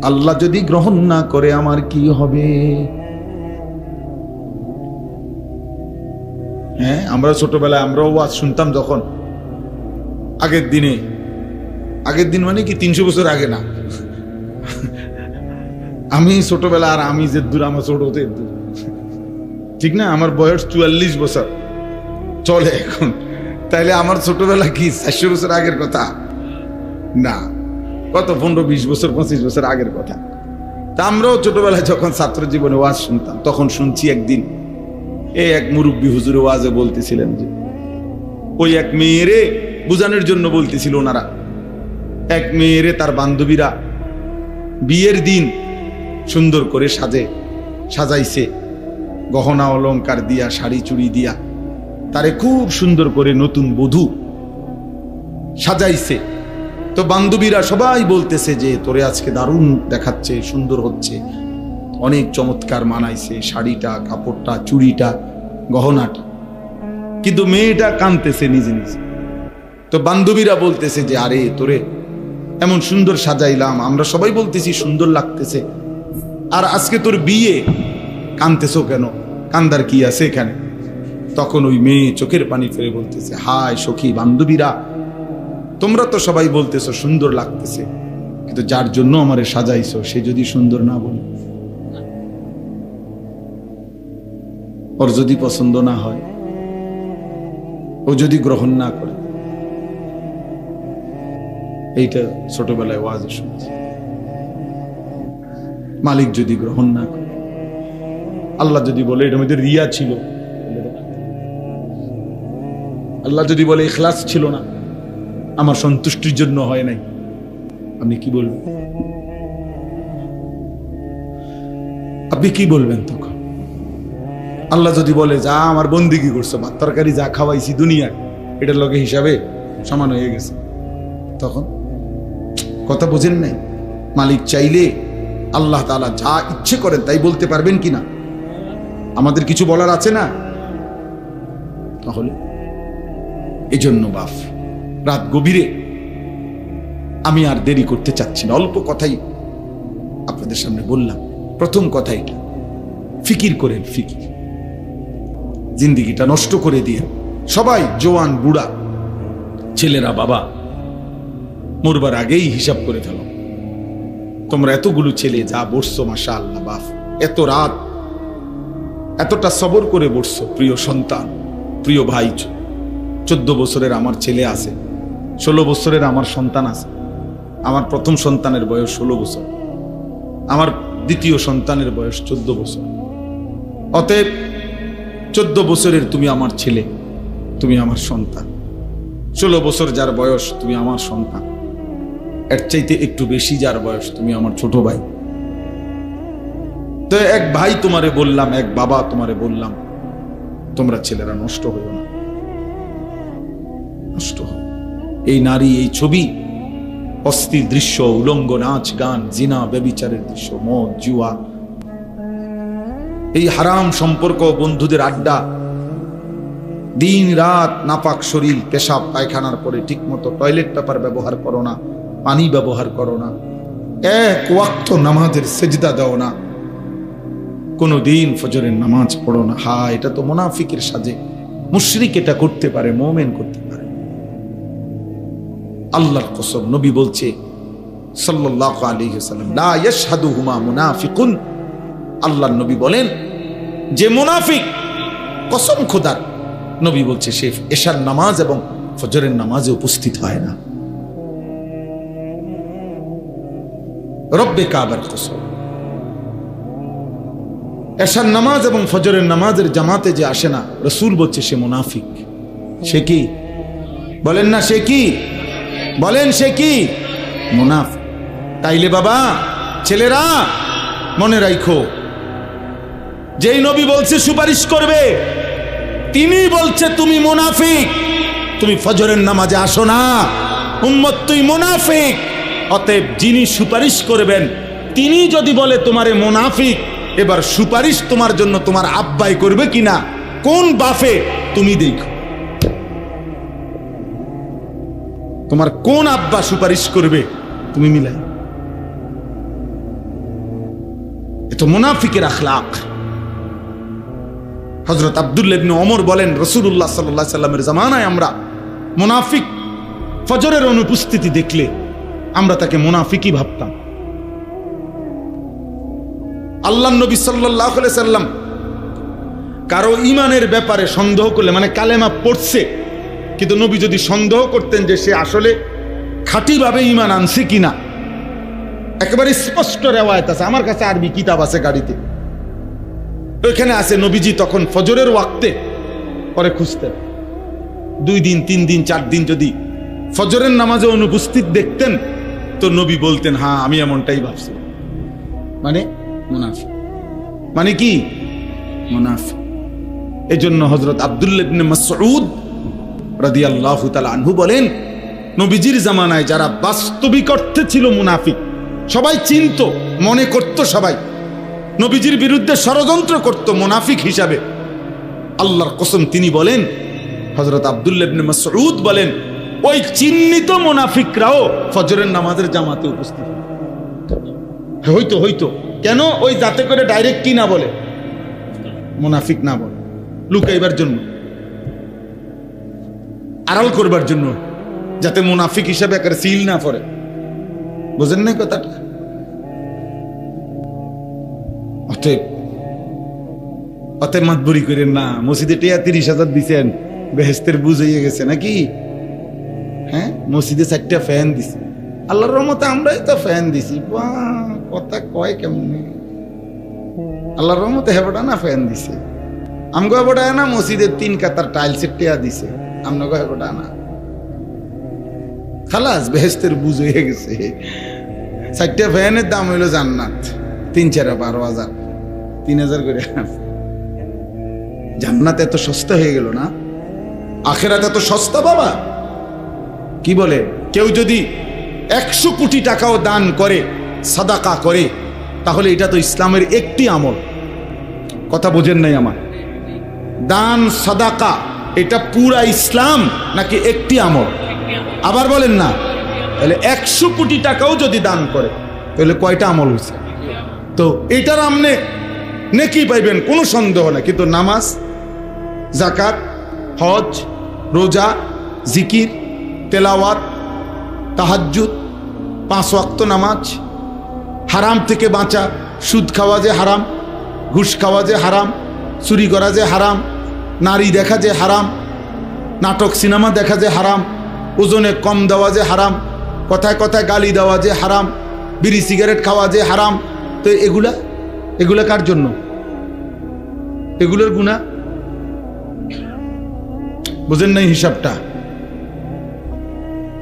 আল্লাহ যদি গ্রহণ না করে আমার কি হবে? হ্যাঁ, আমরা ছোটবেলায় আমরাও ওয়াজ শুনতাম যখন, আগের দিন মানে কি 300 বছর আগে না, আমি ছোটবেলা, আর আমি যে দূর, আমার ছোট হতে দূর, ঠিক না? আমার বয়স 44 বছর চলে এখন, তাইলে আমার ছোটবেলা কি 400 বছর আগের কথা না, কত 15-20 বছর 25 বছর আগের কথা। তা আমরাও ছোটবেলায় যখন ছাত্র জীবনে ওয়াজ শুনতাম, তখন শুনছি একদিন এই এক মুরব্বী হুজুরে ওয়াজে বলতেছিলেন যে ওই এক মেয়েরে বুঝানোর জন্য বলতেছিল ওনারা, এক মেয়েরে তার বান্ধবীরা বিয়ের দিন সুন্দর করে সাজাইছে, গহনা অলংকার দিয়া, শাড়ি চুড়ি দিয়া, তারে খুব সুন্দর করে নতুন বধূ সাজাইছে। তো বান্ধবীরা সবাই বলতেছে যে তোরে আজকে দারুণ দেখাচ্ছে, সুন্দর হচ্ছে, অনেক চমৎকার মানাইছে শাড়িটা, কাপড়টা, চুড়িটা, গহনাটা। কিন্তু মেয়েটা কাঁদতেছে নিজে নিজে। তো বান্ধবীরা বলতেছে যে আরে তোরে এমন সুন্দর সাজাইলাম, আমরা সবাই বলতেছি সুন্দর লাগতেছে, আর আজকে তোর বিয়ে, কাঁদতেছো কেন? কান্দার কি আছে এখানে? তখন ওই মেয়ে চোখের পানি ফেলে বলতেছে, হায় সখী বান্ধবীরা, তোমরা তো সবাই বলতেছো সুন্দর লাগতেছে, কিন্তু যার জন্য আমারে সাজাইছো সে যদি সুন্দর না বলে, ওর যদি পছন্দ না হয়, ও যদি গ্রহণ না করে, এইটা ছোটবেলায় ওয়াজে শুনছি, মালিক যদি গ্রহণ না করে, আল্লাহ যদি বলে এটার মধ্যে রিয়া ছিল, আল্লাহ যদি বলে ইখলাস ছিল না, আমার সন্তুষ্টির জন্য হয় নাই, আপনি কি বলবেন? আপনি কি বলবেন তখন? আল্লাহ যদি বলে যা আমার বন্দিগি করছো, ভাত তরকারি যা খাওয়াইছি দুনিয়ায় এটার লগে হিসাবে সমান হয়ে গেছে, তখন কথা বোঝেন নাই? মালিক চাইলে আল্লাহ তাআলা যা ইচ্ছে করেন তাই বলতে পারবেন কিনা? আমাদের কিছু বলার আছে না? তাহলে এজন্য বাপ, রাত গভীরে আমি আর দেরি করতে চাচ্ছি না, অল্প কথাই আপনাদের সামনে বললাম। প্রথম কথা এটা, ফিকির করেন, ফিকির। জিন্দিগিটা নষ্ট করে দিয়ে সবাই, জোয়ান বুড়া, ছেলেরা বাবা, মরবার আগেই হিসাব করে ফেলো। তোমরা এতগুলো ছেলে যা বসছো, মাশাআল্লাহ বাপ, এত রাত এতটা সবর করে বসছো। প্রিয় সন্তান, প্রিয় ভাই, 14 বছরের আমার ছেলে আছে, 16 বছরের আমার সন্তান আছে। আমার প্রথম সন্তানের বয়স 16 বছর, আমার দ্বিতীয় সন্তানের বয়স 14 বছর। অতএব 14 বছরের তুমি আমার ছেলে, তুমি আমার সন্তান। 16 বছর যার বয়স তুমি আমার সন্তান, এর চাইতে একটু বেশি যার বয়স তুমি আমার ছোট ভাই। তো এক ভাই তোমারে বললাম, এক বাবা তোমারে বললাম, তোমরা ছেলেরা নষ্ট হইও না, নষ্ট হও। এই নারী, এই ছবি, অস্থির দৃশ্য, উলঙ্গ নাচ গান, জিনা, ব্যভিচারের দৃশ্য, মদ, জুয়া, এই হারাম সম্পর্ক, বন্ধুদের আড্ডা, দিন রাত নাপাক শরীর, পেশাব পায়খানার পরে ঠিক মতো টয়লেট পেপার ব্যবহার করো না, পানি ব্যবহার করো না, এক ওয়াক্ত নামাজের সেজদা দাও না, কোনো দিন ফজরের নামাজ পড়ো না। হ্যাঁ, এটা তো মুনাফিকের সাজে। মুশরিক এটা করতে পারে, মুমিন করতে পারে। আল্লাহর কসম, নবী বলছে সাল্লাল্লাহু আলাইহি ওয়াসাল্লাম, লা ইয়াশহাদুহুমা মুনাফিকুন। আল্লাহর নবী বলেন, যে মুনাফিক, কসম খোদার, নবী বলছে সে এশার নামাজ এবং ফজরের নামাজে উপস্থিত হয় না। রব্বে কাবার কসম, এশার নামাজ এবং ফজরের নামাজের জামাতে যে আসে না, রাসূল বলছে সে মুনাফিক। সে কি? বলেন না, সে কি? বলেন, সে কি? মুনাফিক। তাইলে বাবা, ছেলেরা মনে রাখো, যেই নবী বলছে সুপারিশ করবে, তিনি বলছে তুমি মুনাফিক, তুমি ফজরের নামাজে আসো না, উম্মত তুই মুনাফিক। অতএব যিনি সুপারিশ করবেন, তিনি যদি বলে তোমারে মুনাফিক, এবার সুপারিশ তোমার জন্য তোমার আব্বাই করবে কিনা, কোন বাফে, তুমি দেখো তোমার কোন আব্বা সুপারিশ করবে, তুমি মিলাই। এ তো মুনাফিকের আখলাক। হযরত আব্দুল্লাহ ইবনে ওমর বলেন, রাসূলুল্লাহ সাল্লাল্লাহু আলাইহি সাল্লামের জামানায় আমরা মুনাফিক ফজরের অনুপস্থিতি দেখলে আমরা তাকে মুনাফিকই ভাবতাম। আল্লাহর নবী সাল্লাল্লাহু আলাইহি সাল্লাম কারো ঈমানের ব্যাপারে সন্দেহ করলে, মানে কালেমা পড়ছে কিন্তু নবী যদি সন্দেহ করতেন যে সে আসলে খাঁটিভাবে ঈমান আনছে কিনা, একেবারে স্পষ্ট রিওয়ায়াত আছে, আমার কাছে আরবি কিতাব আছে গাড়িতে, ওইখানে আছে নবীজি তখন ফজরের ওয়াক্তে পরে খুঁজতেন। 2 দিন 3 দিন 4 দিন যদি ফজরের নামাজে অনুপস্থিত দেখতেন, তো নবী বলতেন, হ্যাঁ আমি এমনটাই ভাবছি, মানে মুনাফিক। মানে কি? মুনাফিক। এজন্য হযরত আব্দুল্লাহ ইবনে মাসউদ রাদিয়াল্লাহু তাআলা আনহু বলেন, নবীজির জামানায় যারা বাস্তবিক অর্থে ছিল মুনাফিক, সবাই চিনত, মনে করত, সবাই নবীজির বিরুদ্ধে ষড়যন্ত্র করত মুনাফিক হিসাবে, আল্লাহর কসম তিনি বলেন, হযরত আব্দুল্লাহ ইবনে মাসউদ বলেন, ওই চিহ্নিত মুনাফিকরাও ফজরের নামাজের জামাতে উপস্থিত হইতো। কেন? ওই যাতে করে ডাইরেক্ট কি না বলে, মুনাফিক না বলে, লুকাইবার জন্য, আড়াল করবার জন্য, যাতে মুনাফিক হিসাবে একেবারে সিল না পড়ে। বুঝেন না কথাটা? অতএব মাতবরি করেন না। মসজিদে 30,000 দিচ্ছেন, বেহেস্তের বুঝ হয়ে গেছে নাকি? হ্যাঁ, মসজিদে 4টা ফ্যান দিছে, আল্লাহর রহমতে আমরাই তো ফ্যান দিছি। কথা কয় কেমনে? আল্লাহর রহমতে হেবটা না ফ্যান দিছে, আমগো হেবটা না মসজিদের 3 কাতার টাইলসের টেয়া দিছে, আমগো হেবটা না। খালাস, বেহেস্তের বুঝ হয়ে গেছে। 4টা ফ্যানের দাম হইলো জান্নাত, 3-4 12,000, 3,000 করে। জান্নাত এত সস্তা হয়ে গেল না, আখেরাত এত সস্তা বাবা। কি বলে, কেউ যদি 100 কোটি টাকাও দান করে, সাদাকা করে, তাহলে এটা তো ইসলামের একটি আমল। কথা বোঝেন নাই আমার? দান সাদাকা এটা পুরা ইসলাম নাকি একটি আমল? আবার বলেন না। তাহলে 100 কোটি টাকাও যদি দান করে তাহলে কয়টা আমল হয়েছে? তো এটার আমনে নেকি পাইবেন, কোনো সন্দেহ না। কিন্তু নামাজ, যাকাত, হজ, রোজা, জিকির, তেলাওয়াত, তাহাজ্জুদ, 5 ওয়াক্ত নামাজ, হারাম থেকে বাঁচা, সুদ খাওয়া যে হারাম, ঘুষ খাওয়া যে হারাম, চুরি করা যে হারাম, নারী দেখা যে হারাম, নাটক সিনেমা দেখা যে হারাম, ওজনে কম দেওয়া যে হারাম, কথায় কথায় গালি দেওয়া যে হারাম, বিড়ি সিগারেট খাওয়া যে হারাম। তো এগুলা কার জন্য? এগুলোর গুনাহ বুঝেন নাই হিসাবটা?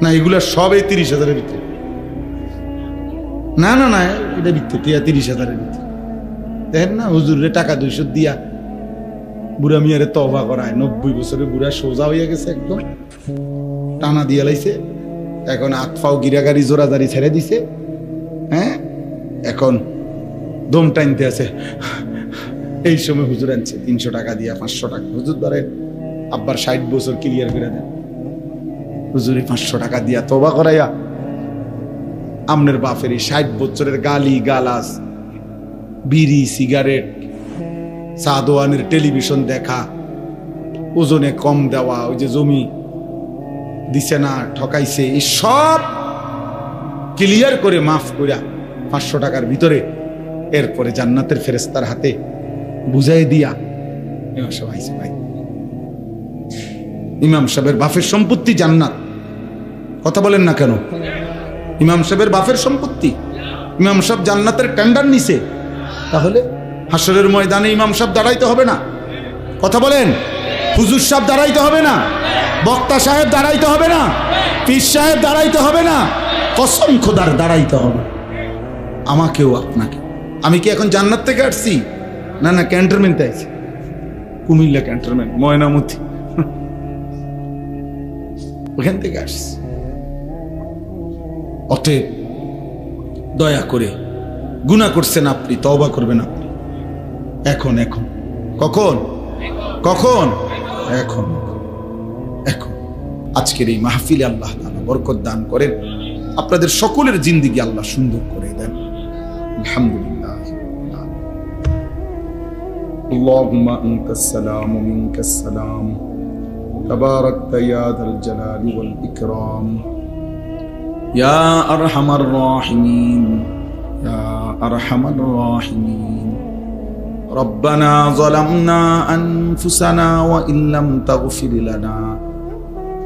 না, এগুলা সব এই 30,000-এর ভিতরে। না না না, এটা ভিতরে 30,000-এর ভিতরে। দেখেন না, হুজুরে টাকা 200 দিয়া বুড়া মিয়ারে তওবা করায়। 90 বছরের বুড়া সোজা হইয়া গেছে, একদম টানা দিয়া লাইছে। এখন হাত পাও গিরাগাড়ি জোরাদারি ছেড়ে দিছে। হ্যাঁ, এখন দম টাইনতে আছে। এই সময় হুজুর আনছে 300 টাকা দিয়া, 500 টাকা। হুজুর ধরেন আব্বার 60 বছর ক্লিয়ার করে দেন। হুজুরে 500 টাকা দিয়া তওবা করাইয়া আমনের বাপের 60 বছরের গালি গালাস, বিড়ি সিগারেট, চা দোয়ানের টেলিভিশন দেখা, ওজনে কম দেওয়া, ওই যে জমি দিছে না, ঠকাইছে, এই সব ক্লিয়ার করে মাফ করিয়া 500 টাকার ভিতরে এরপরে জান্নাতের ফেরেশতার হাতে বুঝাই দিয়া ইমাম সাহেব আইছে। ভাই, ইমাম সাহেবের বাপের সম্পত্তি জান্নাত। কথা বলেন না কেন? ইমাম সাহেবের বাপের সম্পত্তি, ইমাম সাহেব জান্নাতের টেন্ডার নিছে। তাহলে হাসরের ময়দানে ইমাম সাহেব দাঁড়াইতে হবে না? কথা বলেন। হুজুর সাহেব দাঁড়াইতে হবে না? বক্তা সাহেব দাঁড়াইতে হবে না? পীর সাহেব দাঁড়াইতে হবে না? কসম খোদার দাঁড়াইতে হবে আমাকেও আপনাকে। আমি কি এখন জান্নাত থেকে আসছি? না না, ক্যান্টনমেন্টে আইছি। কুমিল্লা ক্যান্টনমেন্ট, ময়নামতি, ওখান থেকে আসছি। অতএব দয়া করে, গুনাহ করছেন আপনি, তওবা করবেন আপনি এখন। এখন কখন? কখন? এখন। এখন আজকের এই মাহফিলে আল্লাহ তাআলা বরকত দান করেন, আপনাদের সকলের জিন্দেগি আল্লাহ সুন্দর করে দেন। আলহামদুলিল্লাহ। আল্লাহুম্মা আনতাস সালাম ওয়া মিনকাস সালাম, তাবারাকতা ইয়া যাল জালালি ওয়াল ইকরাম, ইয়া আরহামার রাহিমিন, ইয়া আরহামার রাহিমিন। রব্বানা যালামনা আনফুসানা ওয়া ইল্লাম তাগফির লানা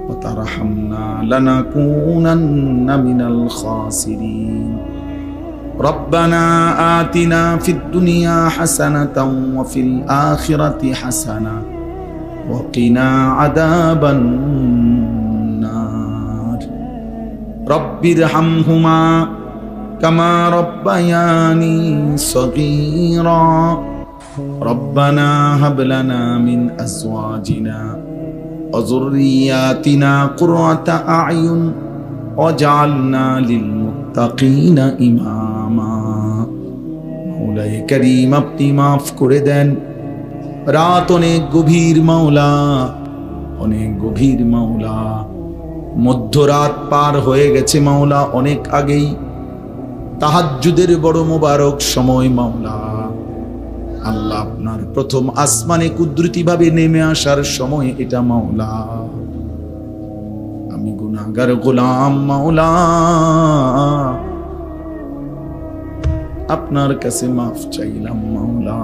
ওয়া তারহামনা লানাকুনান্না মিনাল খাসিরিন। রব্বানা আতিনা ফিদ দুনিয়া হাসানাতাও ওয়া ফিল আখিরাতি হাসানা ওয়া কিনা আযাবান নার। রব্বিরহামহুমা কামা রব্বায়ানি সগীরা। রব্বানা হাব লানা মিন আজওয়াজিনা ওয়া যুররিয়াতিনা কুররাতা আ'য়ুন ওয়াজআলনা লিল মুত্তাকিনা ইমামা। মাওলায়ে কারীম, আপনি মাফ করে দেন। রাত অনেক গভীর মাওলা, অনেক গভীর মাওলা। মধ্যরাত পার হয়ে গেছে মাওলা অনেক আগেই। তাহাজ্জুদের বড় মোবারক সময় মাওলা। আল্লাহ, আপনার প্রথম আসমানে কুদরতি ভাবে নেমে আসার সময় এটা মাওলা। আমি গুনাহগার গোলাম মাওলা, আপনার কাছে মাফ চাইলাম মাওলা।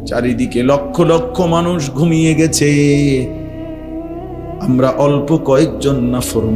চারিদিকে লক্ষ লক্ষ মানুষ ঘুমিয়ে গেছে, আমরা অল্প কয়েকজন নাফরমান।